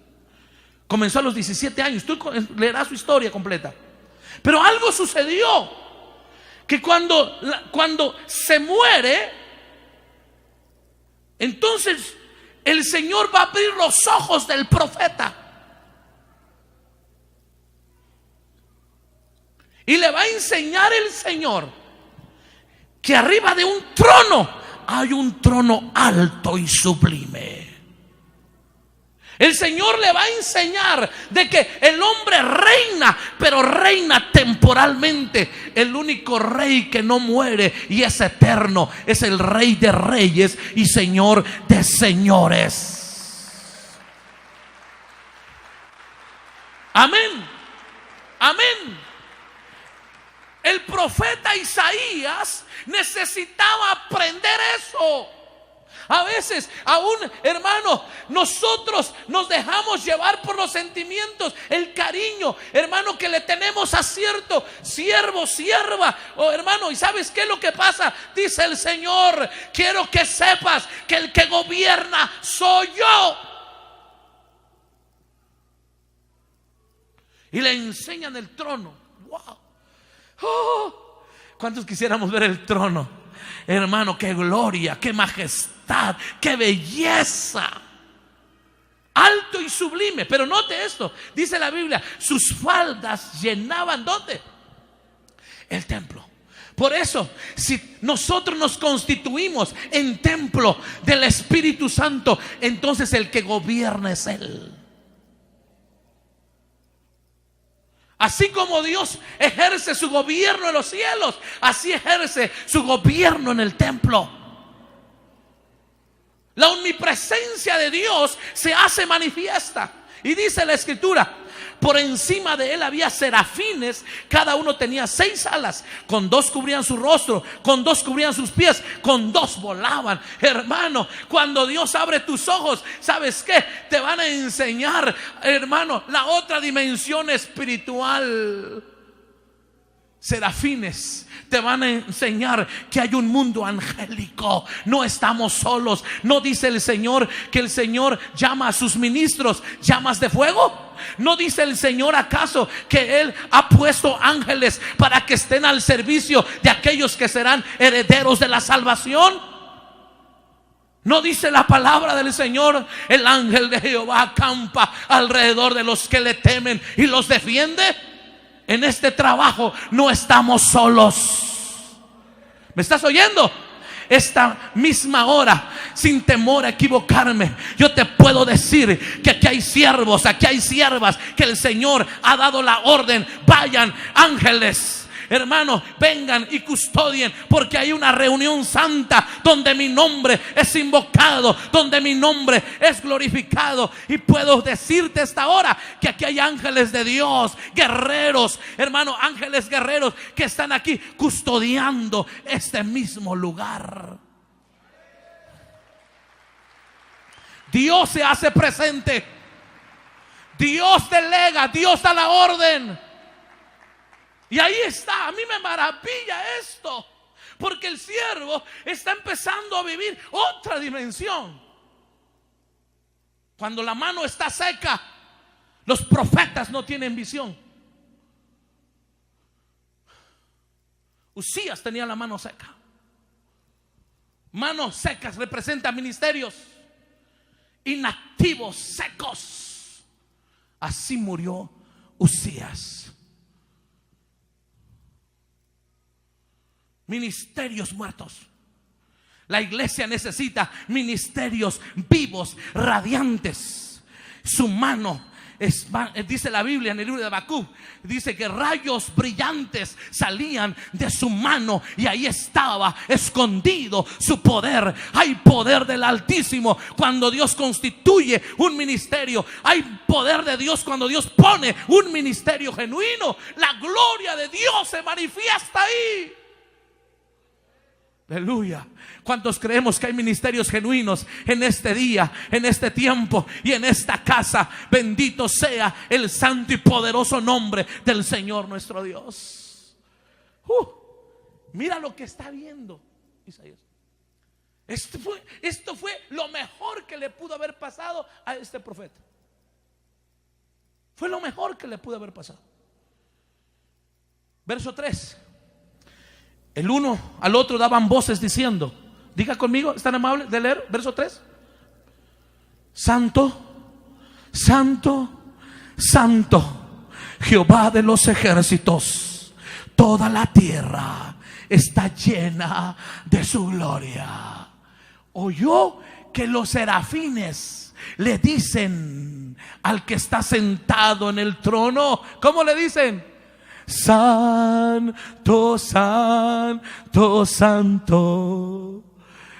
Comenzó a los 17 años. Tú leerás su historia completa. Pero algo sucedió, que cuando se muere, entonces el Señor va a abrir los ojos del profeta y le va a enseñar el Señor que arriba de un trono hay un trono alto y sublime. El Señor le va a enseñar de que el hombre reina, pero reina temporalmente. El único rey que no muere y es eterno es el Rey de Reyes y Señor de Señores. Amén. Amén. El profeta Isaías necesitaba aprender eso. A veces, aún, hermano, nosotros nos dejamos llevar por los sentimientos, el cariño, hermano, que le tenemos a cierto siervo, sierva, o hermano, ¿y sabes qué es lo que pasa? Dice el Señor: quiero que sepas que el que gobierna soy yo. Y le enseñan el trono. ¡Wow! ¡Oh! ¿Cuántos quisiéramos ver el trono? Hermano, qué gloria, qué majestad, qué belleza. Alto y sublime. Pero note esto, dice la Biblia, sus faldas llenaban, ¿dónde? El templo. Por eso, si nosotros nos constituimos en templo del Espíritu Santo, entonces el que gobierna es Él. Así como Dios ejerce su gobierno en los cielos, así ejerce su gobierno en el templo. La omnipresencia de Dios se hace manifiesta. Y dice la Escritura: por encima de él había serafines, cada uno tenía 6 alas, con 2 cubrían su rostro, con 2 cubrían sus pies, con 2 volaban. Hermano, cuando Dios abre tus ojos, ¿sabes qué? Te van a enseñar, hermano, la otra dimensión espiritual. Serafines te van a enseñar que hay un mundo angélico. No estamos solos. ¿No dice el Señor que el Señor llama a sus ministros llamas de fuego? ¿No dice el Señor acaso que Él ha puesto ángeles para que estén al servicio de aquellos que serán herederos de la salvación? ¿No dice la palabra del Señor: el ángel de Jehová acampa alrededor de los que le temen y los defiende? En este trabajo no estamos solos. ¿Me estás oyendo? Esta misma hora, sin temor a equivocarme, yo te puedo decir que aquí hay siervos, aquí hay siervas, que el Señor ha dado la orden: vayan, ángeles, hermano, vengan y custodien, porque hay una reunión santa donde mi nombre es invocado, donde mi nombre es glorificado. Y puedo decirte esta hora que aquí hay ángeles de Dios, guerreros, hermano, ángeles guerreros que están aquí custodiando este mismo lugar. Dios se hace presente, Dios delega, Dios da la orden. Y ahí está. A mí me maravilla esto, porque el siervo está empezando a vivir otra dimensión. Cuando la mano está seca, los profetas no tienen visión. Uzías tenía la mano seca. Manos secas representan ministerios inactivos, secos. Así murió Uzías. Ministerios muertos. La iglesia necesita ministerios vivos, radiantes. Su mano dice la Biblia en el libro de Habacuc, dice que rayos brillantes salían de su mano y ahí estaba escondido su poder. Hay poder del Altísimo cuando Dios constituye un ministerio. Hay poder de Dios cuando Dios pone un ministerio genuino. La gloria de Dios se manifiesta ahí. Aleluya. ¿Cuántos creemos que hay ministerios genuinos en este día, en este tiempo y en esta casa? Bendito sea el santo y poderoso nombre del Señor nuestro Dios. Mira lo que está viendo Isaías. Esto fue lo mejor que le pudo haber pasado a este profeta. Fue lo mejor que le pudo haber pasado. Verso 3. El uno al otro daban voces diciendo, diga conmigo, ¿están amables de leer? Verso 3. Santo, santo, santo, Jehová de los ejércitos, toda la tierra está llena de su gloria. Oyó que los serafines le dicen al que está sentado en el trono, ¿cómo le dicen? Santo, santo, santo,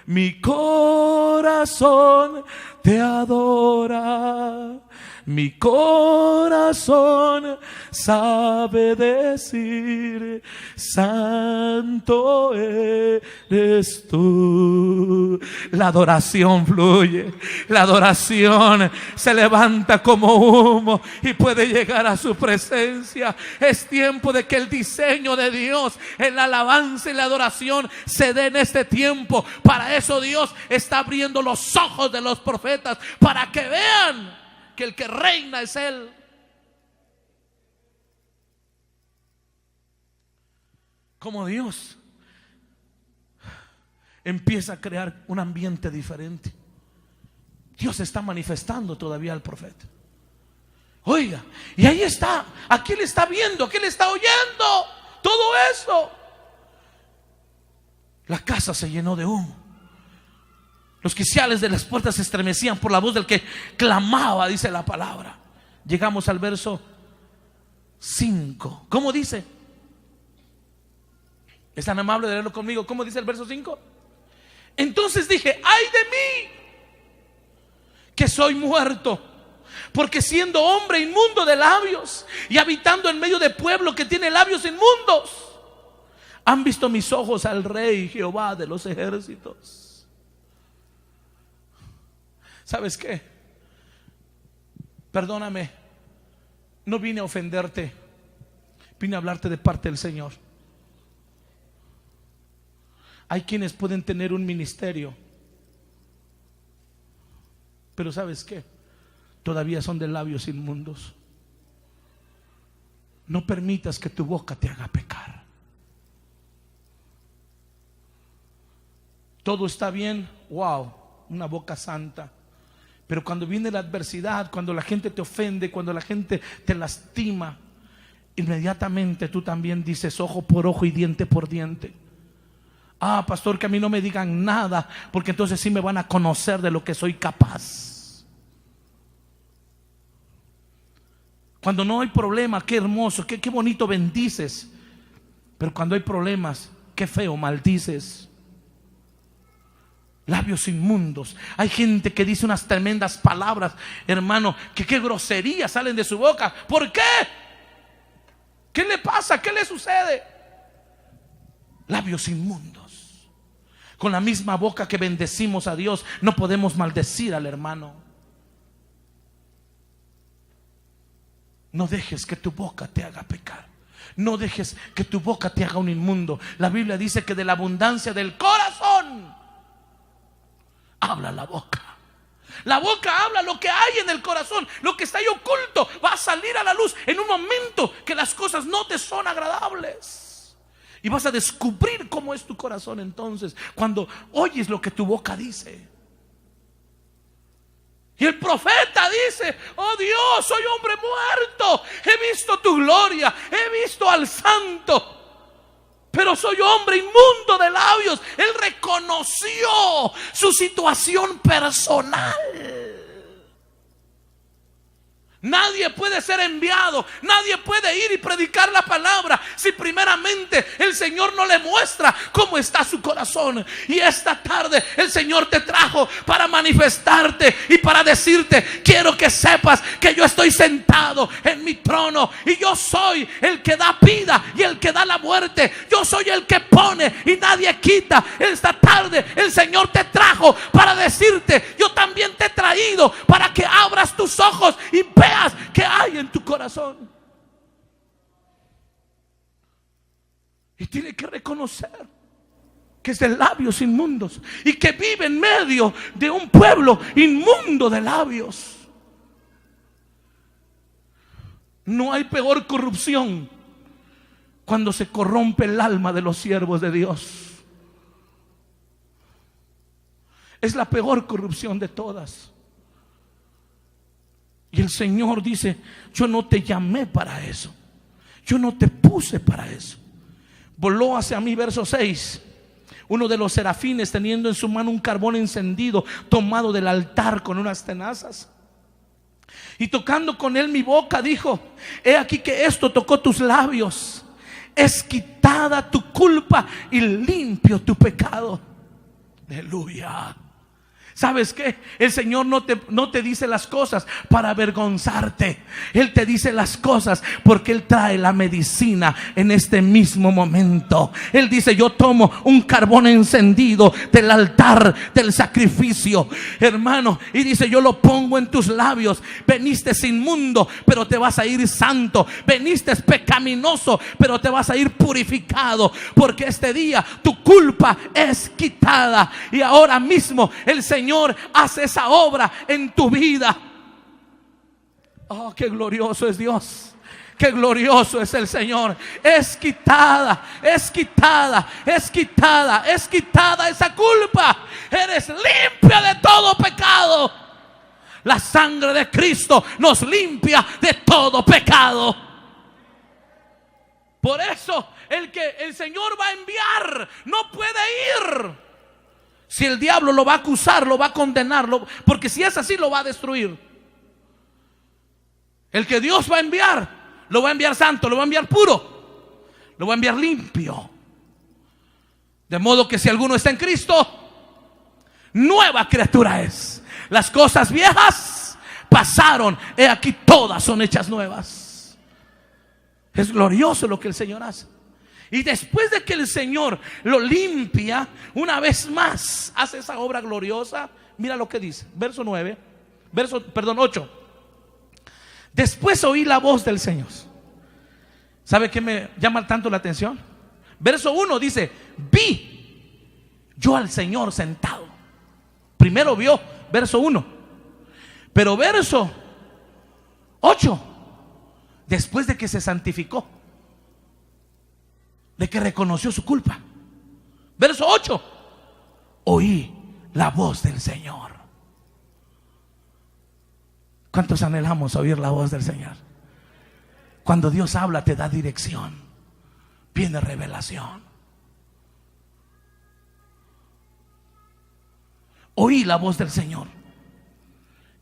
mi corazón te adora. Mi corazón sabe decir, santo eres tú. La adoración fluye, la adoración se levanta como humo y puede llegar a su presencia. Es tiempo de que el diseño de Dios en la alabanza y la adoración se dé en este tiempo. Para eso Dios está abriendo los ojos de los profetas, para que vean que el que reina es Él. Como Dios empieza a crear un ambiente diferente. Dios está manifestando todavía al profeta. Oiga, y ahí está. Aquí le está viendo, aquí le está oyendo todo eso. La casa se llenó de humo. Los quiciales de las puertas se estremecían por la voz del que clamaba, dice la palabra. Llegamos al verso 5. ¿Cómo dice? ¿Es tan amable de leerlo conmigo? ¿Cómo dice el verso 5? Entonces dije, ay de mí, que soy muerto, porque siendo hombre inmundo de labios y habitando en medio de pueblo que tiene labios inmundos, han visto mis ojos al Rey Jehová de los ejércitos. ¿Sabes qué? Perdóname, no vine a ofenderte, vine a hablarte de parte del Señor. Hay quienes pueden tener un ministerio, pero ¿sabes qué? Todavía son de labios inmundos. No permitas que tu boca te haga pecar. Todo está bien, wow, una boca santa. Pero cuando viene la adversidad, cuando la gente te ofende, cuando la gente te lastima, inmediatamente tú también dices ojo por ojo y diente por diente. Ah, pastor, que a mí no me digan nada, porque entonces sí me van a conocer de lo que soy capaz. Cuando no hay problema, qué hermoso, qué bonito bendices. Pero cuando hay problemas, qué feo maldices. Labios inmundos. Hay gente que dice unas tremendas palabras, hermano, que qué groserías salen de su boca. ¿Por qué? ¿Qué le pasa? ¿Qué le sucede? Labios inmundos. Con la misma boca que bendecimos a Dios, no podemos maldecir al hermano. No dejes que tu boca te haga pecar. No dejes que tu boca te haga un inmundo. La Biblia dice que de la abundancia del corazón habla la boca. La boca habla lo que hay en el corazón. Lo que está ahí oculto va a salir a la luz en un momento que las cosas no te son agradables. Y vas a descubrir cómo es tu corazón entonces, cuando oyes lo que tu boca dice. Y el profeta dice: oh Dios, soy hombre muerto, he visto tu gloria, he visto al santo, pero soy hombre inmundo de labios. Él reconoció su situación personal. Nadie puede ser enviado, nadie puede ir y predicar la palabra si primeramente el Señor no le muestra cómo está su corazón. Y esta tarde el Señor te trajo para manifestarte y para decirte: quiero que sepas que yo estoy sentado en mi trono y yo soy el que da vida y el que da la muerte. Yo soy el que pone y nadie quita. Esta tarde el Señor te trajo para decirte: yo también te he traído para que abras tus ojos y veas que hay en tu corazón. Y tiene que reconocer que es de labios inmundos y que vive en medio de un pueblo inmundo de labios. No hay peor corrupción cuando se corrompe el alma de los siervos de Dios. Es la peor corrupción de todas. Y el Señor dice: yo no te llamé para eso, yo no te puse para eso. Voló hacia mí, verso 6, uno de los serafines, teniendo en su mano un carbón encendido tomado del altar con unas tenazas, y tocando con él mi boca, dijo: he aquí que esto tocó tus labios, es quitada tu culpa y limpio tu pecado. Aleluya. ¿Sabes qué? El Señor no te dice las cosas para avergonzarte. Él te dice las cosas porque Él trae la medicina en este mismo momento. Él dice: yo tomo un carbón encendido del altar del sacrificio, hermano, y dice: yo lo pongo en tus labios. Veniste inmundo, pero te vas a ir santo. Veniste pecaminoso, pero te vas a ir purificado, porque este día tu culpa es quitada. Y ahora mismo el Señor hace esa obra en tu vida. Oh, qué glorioso es Dios, qué glorioso es el Señor. Es quitada, es quitada, es quitada, es quitada esa culpa. Eres limpia de todo pecado. La sangre de Cristo nos limpia de todo pecado. Por eso el que el Señor va a enviar no puede ir si el diablo lo va a acusar, lo va a condenar, porque si es así lo va a destruir. El que Dios va a enviar, lo va a enviar santo, lo va a enviar puro, lo va a enviar limpio. De modo que si alguno está en Cristo, nueva criatura es. Las cosas viejas pasaron, he aquí todas son hechas nuevas. Es glorioso lo que el Señor hace. Y después de que el Señor lo limpia, una vez más hace esa obra gloriosa. Mira lo que dice, verso 8. Después oí la voz del Señor. ¿Sabe qué me llama tanto la atención? Verso 1 dice: vi yo al Señor sentado. Primero vio, verso 1. Pero verso 8, después de que se santificó, de que reconoció su culpa, verso 8, oí la voz del Señor. ¿Cuántos anhelamos oír la voz del Señor? Cuando Dios habla te da dirección, viene revelación. Oí la voz del Señor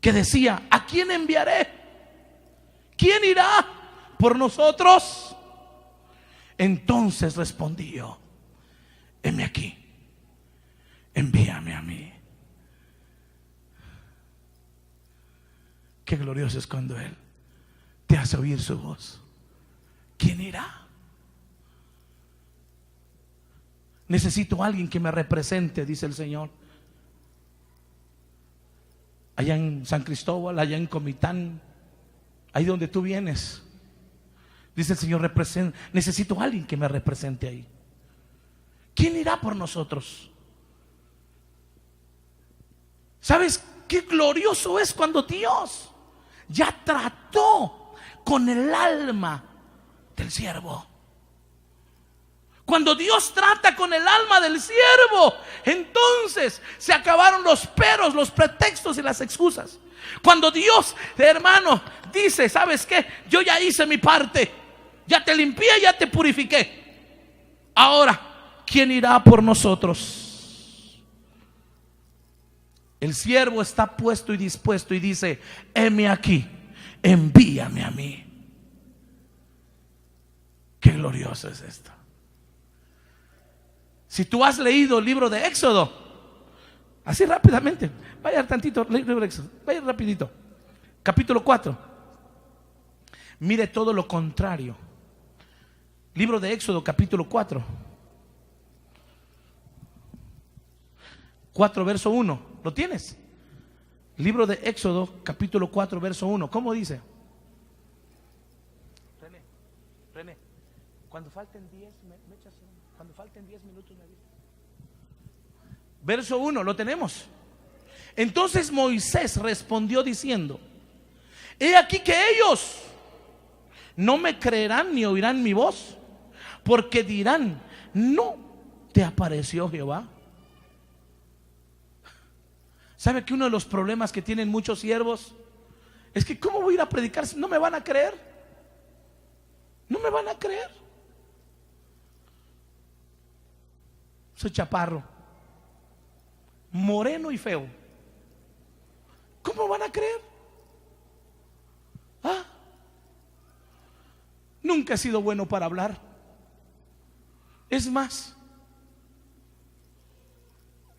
que decía: ¿a quién enviaré? ¿Quién irá por nosotros? Entonces respondí yo: heme aquí, envíame a mí. Qué glorioso es cuando Él te hace oír su voz. ¿Quién irá? Necesito a alguien que me represente, dice el Señor. Allá en San Cristóbal, allá en Comitán, ahí donde tú vienes, dice el Señor: necesito a alguien que me represente ahí. ¿Quién irá por nosotros? ¿Sabes qué glorioso es cuando Dios ya trató con el alma del siervo? Cuando Dios trata con el alma del siervo, entonces se acabaron los peros, los pretextos y las excusas. Cuando Dios, hermano, dice: ¿sabes qué? Yo ya hice mi parte, ya te limpié, ya te purifiqué. Ahora, ¿quién irá por nosotros? El siervo está puesto y dispuesto y dice: heme aquí, envíame a mí. Qué glorioso es esto. Si tú has leído el libro de Éxodo, así rápidamente, vaya tantito, libro de Éxodo, vaya rapidito, capítulo 4. Mire todo lo contrario. Libro de Éxodo, capítulo 4, 4 verso 1. ¿Lo tienes? Libro de Éxodo, capítulo 4 verso 1. ¿Cómo dice? René, cuando falten 10 me echas, cuando falten 10 minutos me dices. Verso 1, ¿lo tenemos? Entonces Moisés respondió diciendo: he aquí que ellos no me creerán ni oirán mi voz, porque dirán: ¿no te apareció Jehová? ¿Sabe que uno de los problemas que tienen muchos siervos es que cómo voy a ir a predicar si no me van a creer? No me van a creer. Soy chaparro, moreno y feo. ¿Cómo van a creer? Nunca he sido bueno para hablar. Es más,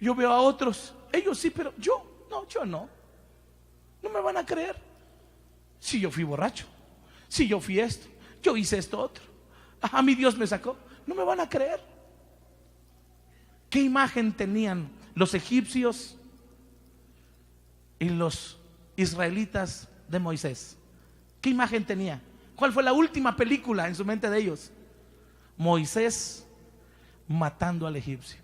yo veo a otros, ellos sí, pero yo no. No me van a creer. Si yo fui borracho, si yo fui esto, yo hice esto otro, a mí Dios me sacó. No me van a creer. ¿Qué imagen tenían los egipcios y los israelitas de Moisés? ¿Qué imagen tenía? ¿Cuál fue la última película en su mente de ellos? Moisés matando al egipcio.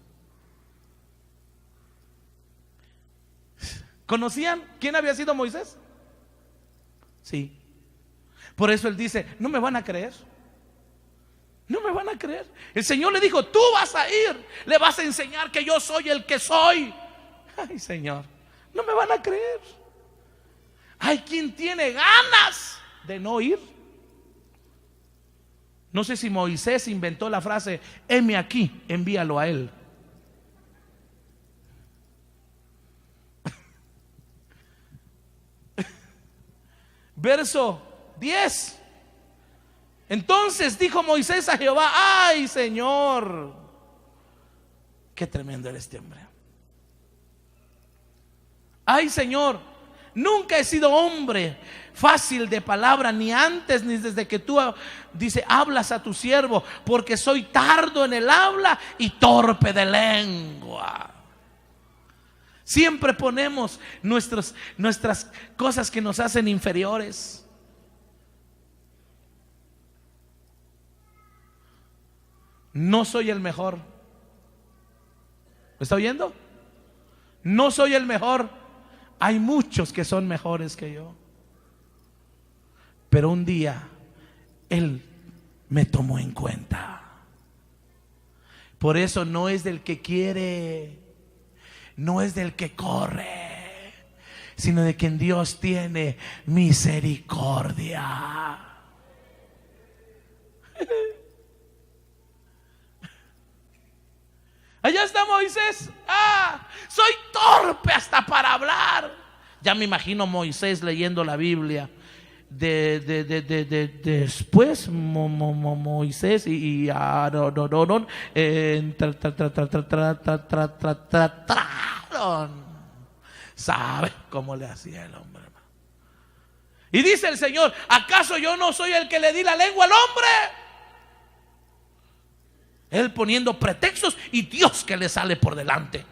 ¿Conocían quién había sido Moisés? Sí. Por eso él dice: no me van a creer. No me van a creer. El Señor le dijo: tú vas a ir, le vas a enseñar que yo soy el que soy. Ay, Señor, no me van a creer. Hay quien tiene ganas de no ir. No sé si Moisés inventó la frase: heme aquí, envíalo a él. Verso 10. Entonces dijo Moisés a Jehová: ay, Señor, qué tremendo era este hombre. Ay, Señor, nunca he sido hombre fácil de palabra, ni antes ni desde que tú, dice, hablas a tu siervo, porque soy tardo en el habla y torpe de lengua. Siempre ponemos nuestras cosas que nos hacen inferiores. No soy el mejor. ¿Me está oyendo? No soy el mejor. Hay muchos que son mejores que yo. Pero un día Él me tomó en cuenta. Por eso no es del que quiere, no es del que corre, sino de quien Dios tiene misericordia. Allá está Moisés. Soy torpe hasta para hablar. Ya me imagino Moisés leyendo la Biblia. Después Moisés y Aarón ¿sabe cómo le hacía el hombre? Y dice el Señor: ¿acaso yo no soy el que le di la lengua al hombre? Él poniendo pretextos y Dios que le sale por delante.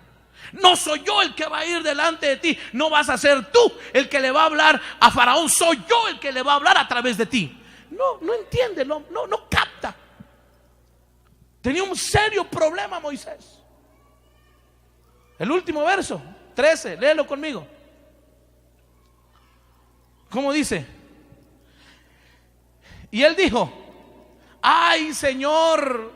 No soy yo el que va a ir delante de ti. No vas a ser tú el que le va a hablar a Faraón. Soy yo el que le va a hablar a través de ti. No entiende, no capta. Tenía un serio problema Moisés. El último verso 13, léelo conmigo. ¿Cómo dice? Y él dijo: ay, Señor,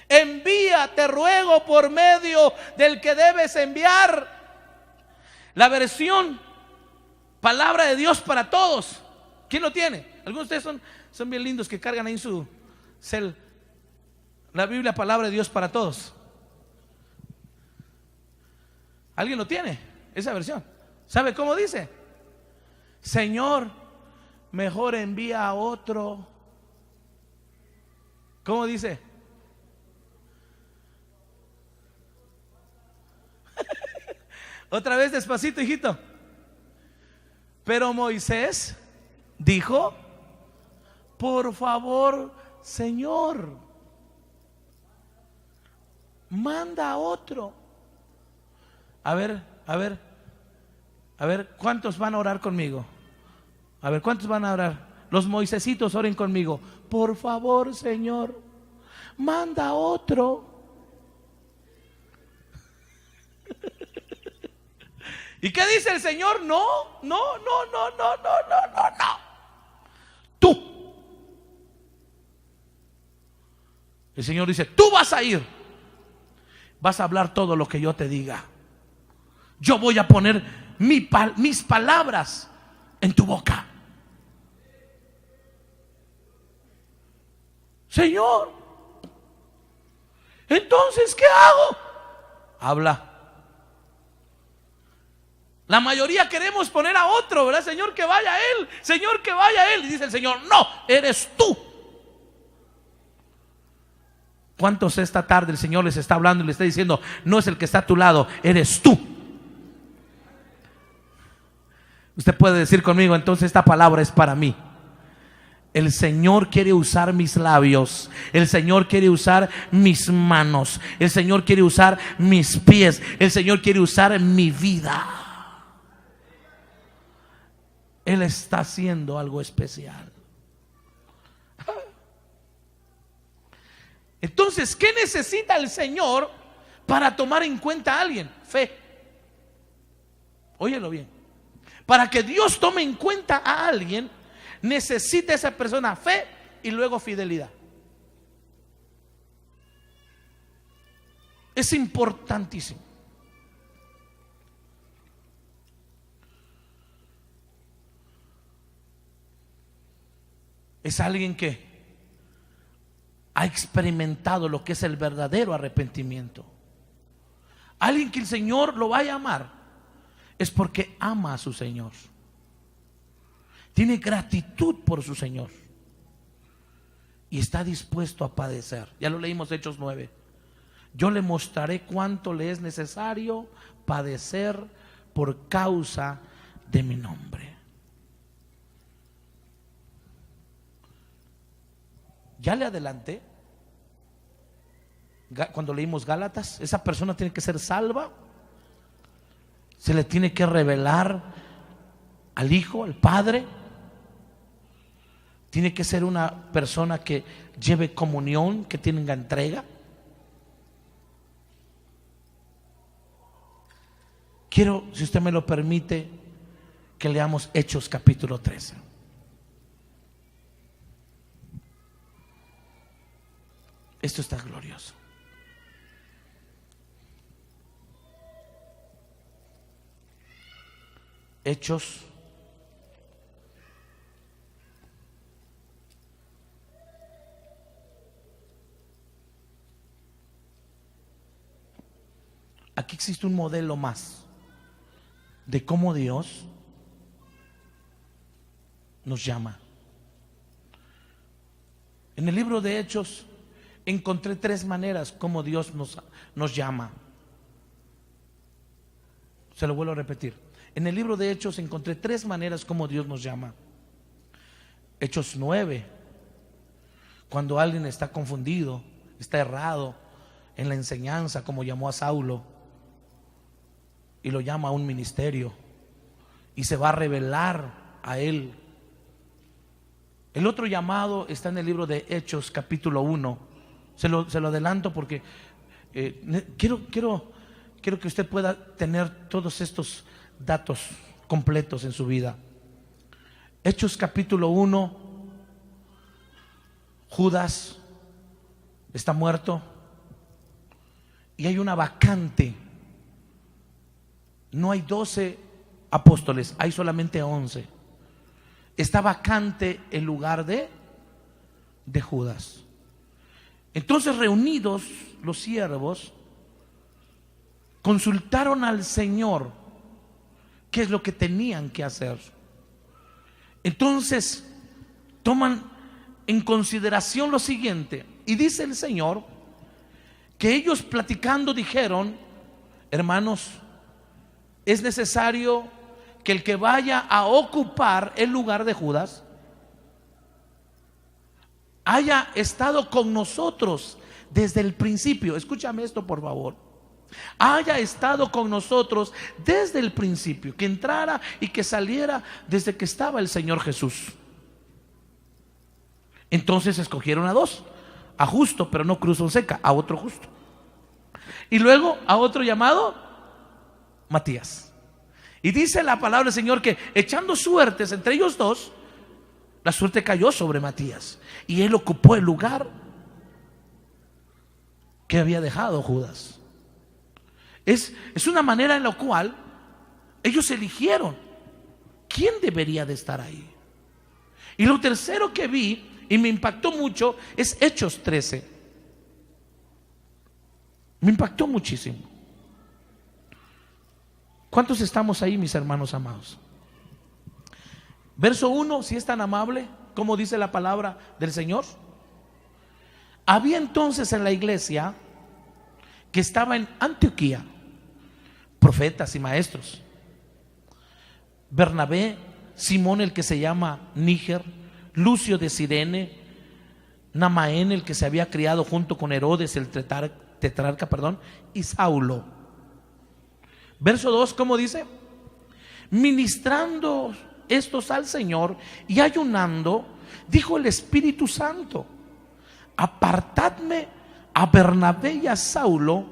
Envía, te ruego, por medio del que debes enviar. La versión Palabra de Dios para Todos. ¿Quién lo tiene? Algunos de ustedes son bien lindos que cargan ahí en su cel la Biblia Palabra de Dios para Todos. ¿Alguien lo tiene? Esa versión. ¿Sabe cómo dice? Señor, mejor envía a otro. ¿Cómo dice? Otra vez despacito, hijito. Pero Moisés dijo: por favor, Señor, manda a otro. A ver, ¿cuántos van a orar conmigo? A ver, ¿cuántos van a orar? Los moisesitos, oren conmigo. Por favor, Señor, manda a otro. ¿Y qué dice el Señor? No. Tú. El Señor dice: tú vas a ir. Vas a hablar todo lo que yo te diga. Yo voy a poner mis palabras en tu boca. Señor, entonces, ¿qué hago? Habla. La mayoría queremos poner a otro, ¿verdad? Señor, que vaya él. Señor, que vaya él. Y dice el Señor: no, eres tú. ¿Cuántos esta tarde el Señor les está hablando y les está diciendo: no es el que está a tu lado, eres tú? Usted puede decir conmigo: entonces esta palabra es para mí. El Señor quiere usar mis labios. El Señor quiere usar mis manos. El Señor quiere usar mis pies. El Señor quiere usar mi vida. Él está haciendo algo especial. Entonces, ¿qué necesita el Señor para tomar en cuenta a alguien? Fe. Óyelo bien. Para que Dios tome en cuenta a alguien, necesita esa persona fe y luego fidelidad. Es importantísimo. Es alguien que ha experimentado lo que es el verdadero arrepentimiento. Alguien que el Señor lo va a llamar es porque ama a su Señor. Tiene gratitud por su Señor y está dispuesto a padecer. Ya lo leímos, Hechos 9. Yo le mostraré cuánto le es necesario padecer por causa de mi nombre. Ya le adelanté cuando leímos Gálatas. Esa persona tiene que ser salva. Se le tiene que revelar al Hijo, al Padre. Tiene que ser una persona que lleve comunión, que tenga entrega. Quiero, si usted me lo permite, que leamos Hechos capítulo 13. Esto está glorioso. Hechos aquí existe un modelo más de cómo Dios nos llama. En el libro de Hechos encontré 3 maneras como Dios nos llama. Se lo vuelvo a repetir. En el libro de Hechos encontré 3 maneras como Dios nos llama. Hechos 9, cuando alguien está confundido, está errado en la enseñanza, como llamó a Saulo, y lo llama a un ministerio y se va a revelar a él. El otro llamado está en el libro de Hechos capítulo 1. Se lo adelanto porque quiero que usted pueda tener todos estos datos completos en su vida. Hechos capítulo 1. Judas está muerto, y hay una vacante. No hay 12 apóstoles, hay solamente 11. Está vacante el lugar de Judas. Entonces, reunidos los siervos, consultaron al Señor qué es lo que tenían que hacer. Entonces toman en consideración lo siguiente, y dice el Señor que ellos platicando dijeron: hermanos, es necesario que el que vaya a ocupar el lugar de Judas haya estado con nosotros desde el principio. Escúchame esto, por favor. Haya estado con nosotros desde el principio, que entrara y que saliera desde que estaba el Señor Jesús. Entonces escogieron a 2, a Justo, pero no cruz seca, a otro Justo, y luego a otro llamado Matías. Y dice la palabra del Señor que echando suertes entre ellos 2, la suerte cayó sobre Matías y él ocupó el lugar que había dejado Judas. Es una manera en la cual ellos eligieron quién debería de estar ahí. Y lo tercero que vi y me impactó mucho es Hechos 13. Me impactó muchísimo. ¿Cuántos estamos ahí, mis hermanos amados? Verso 1, si es tan amable, como dice la palabra del Señor. Había entonces en la iglesia que estaba en Antioquía profetas y maestros: Bernabé, Simón el que se llama Níger, Lucio de Cirene, Namaén el que se había criado junto con Herodes el tetrarca, y Saulo. Verso 2, ¿cómo dice? Ministrando estos al Señor y ayunando, dijo el Espíritu Santo: apartadme a Bernabé y a Saulo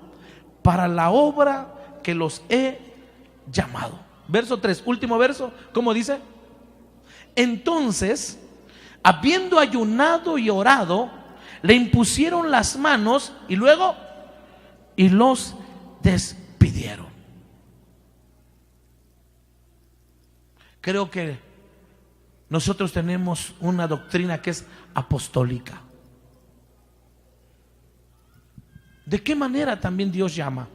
para la obra que los he llamado. Verso 3, último verso, ¿cómo dice? Entonces, habiendo ayunado y orado, le impusieron las manos y luego y los despidieron. Creo que nosotros tenemos una doctrina que es apostólica. ¿De qué manera también Dios llama?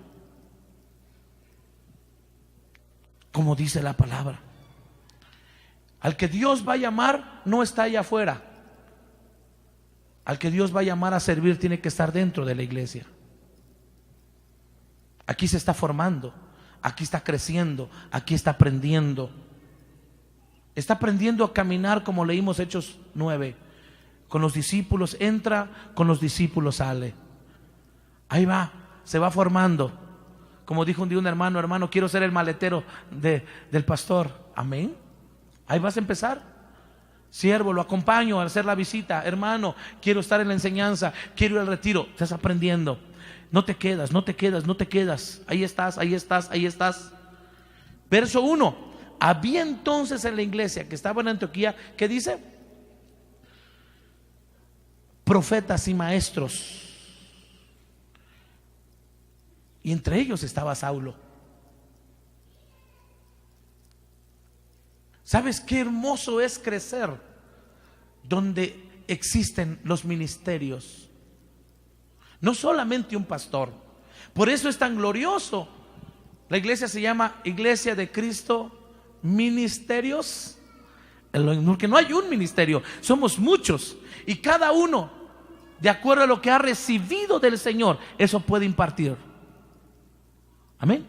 Como dice la palabra, al que Dios va a llamar no está allá afuera. Al que Dios va a llamar a servir tiene que estar dentro de la iglesia. Aquí se está formando, aquí está creciendo, aquí está aprendiendo. Está aprendiendo a caminar como leímos Hechos 9. Con los discípulos entra, con los discípulos sale. Ahí va, se va formando. Como dijo un día un hermano, quiero ser el maletero del pastor. Amén. Ahí vas a empezar. Siervo, lo acompaño a hacer la visita. Hermano, quiero estar en la enseñanza, quiero ir al retiro. Estás aprendiendo. No te quedas. Ahí estás. Verso 1. Había entonces en la iglesia que estaba en Antioquía, ¿qué dice? Profetas y maestros. Y entre ellos estaba Saulo. ¿Sabes qué hermoso es crecer donde existen los ministerios? No solamente un pastor. Por eso es tan glorioso. La iglesia se llama Iglesia de Cristo Ministerios, porque no hay un ministerio, somos muchos, y cada uno de acuerdo a lo que ha recibido del Señor, eso puede impartir. Amén.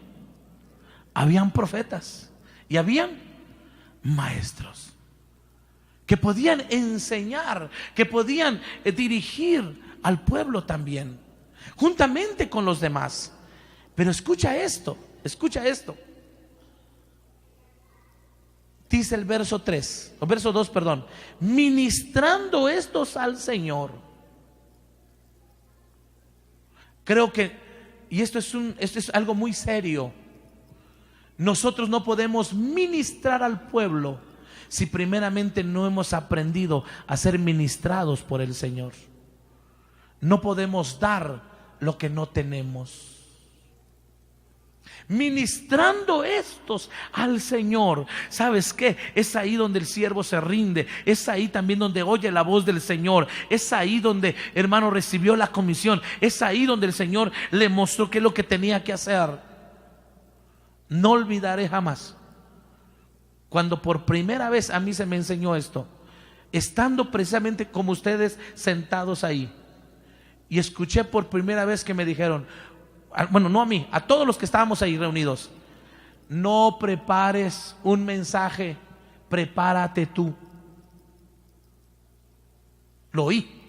Habían profetas y habían maestros que podían enseñar, que podían dirigir al pueblo también, juntamente con los demás. Pero escucha esto. Dice el verso 2, ministrando estos al Señor. Creo que, y esto es algo muy serio, nosotros no podemos ministrar al pueblo si primeramente no hemos aprendido a ser ministrados por el Señor. No podemos dar lo que no tenemos. ministrando estos al Señor. ¿Sabes qué? Es ahí donde el siervo se rinde. Es ahí también donde oye la voz del Señor. Es ahí donde, hermano, recibió la comisión. Es ahí donde el Señor le mostró qué es lo que tenía que hacer. No olvidaré jamás cuando por primera vez a mí se me enseñó esto, estando precisamente como ustedes sentados ahí, y escuché por primera vez que me dijeron, bueno, no a mí, a todos los que estábamos ahí reunidos: no prepares un mensaje, prepárate tú. Lo oí.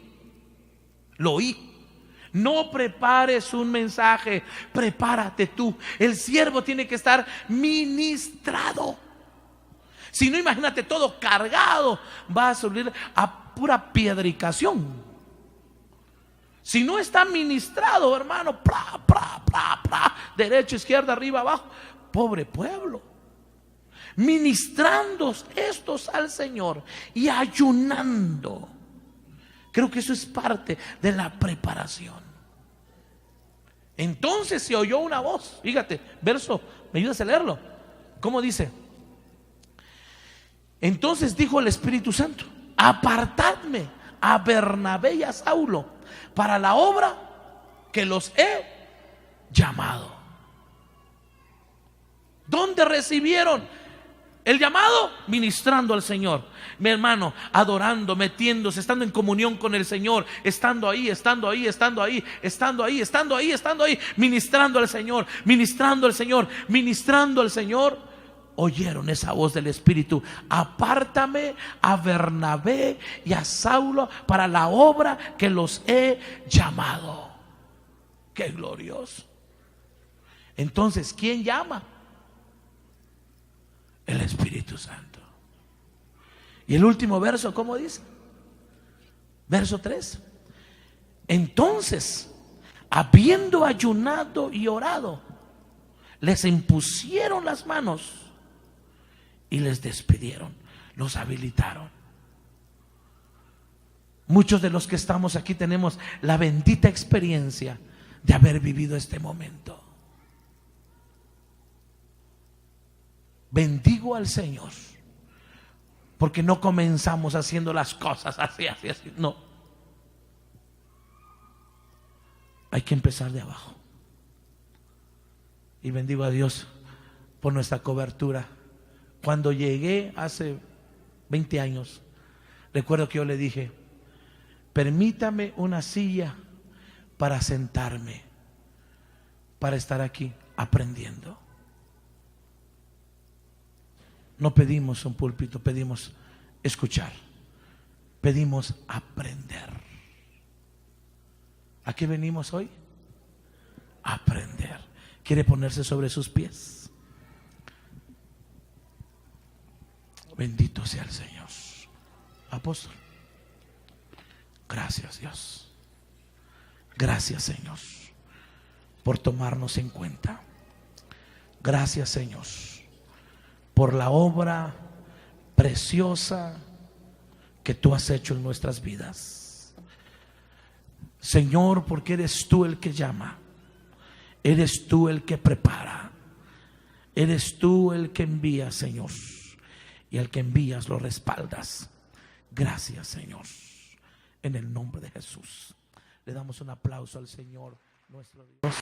No prepares un mensaje, prepárate tú. El siervo tiene que estar ministrado. Si no, imagínate todo cargado, va a salir a pura piedricación. Si no está ministrado, hermano, derecha, izquierda, arriba, abajo, pobre pueblo. Ministrando estos al Señor y ayunando. Creo que eso es parte de la preparación. Entonces se oyó una voz. Fíjate, verso, ¿me ayudas a leerlo? ¿Cómo dice? Entonces dijo el Espíritu Santo: apartadme a Bernabé y a Saulo para la obra que los he llamado. ¿Dónde recibieron el llamado? Ministrando al Señor, mi hermano, adorando, metiéndose, estando en comunión con el Señor, estando ahí, ministrando al Señor, ministrando al Señor, ministrando al Señor. Oyeron esa voz del Espíritu: apártame a Bernabé y a Saulo para la obra que los he llamado. Qué glorioso. Entonces, ¿quién llama? El Espíritu Santo. Y el último verso, ¿cómo dice? Verso 3. Entonces, habiendo ayunado y orado, les impusieron las manos y les despidieron, los habilitaron. Muchos de los que estamos aquí tenemos la bendita experiencia de haber vivido este momento. Bendigo al Señor porque no comenzamos haciendo las cosas así. No, hay que empezar de abajo. Y bendigo a Dios por nuestra cobertura. Cuando llegué hace 20 años, recuerdo que yo le dije: permítame una silla para sentarme, para estar aquí aprendiendo. No pedimos un púlpito, pedimos escuchar, pedimos aprender. ¿A qué venimos hoy? A aprender. ¿Quiere ponerse sobre sus pies? Bendito sea el Señor. Apóstol, gracias Dios. Gracias Señor por tomarnos en cuenta. Gracias Señor por la obra preciosa que tú has hecho en nuestras vidas. Señor, porque eres tú el que llama, eres tú el que prepara, eres tú el que envía, Señor, y al que envías lo respaldas. Gracias Señor, en el nombre de Jesús. Le damos un aplauso al Señor nuestro Dios.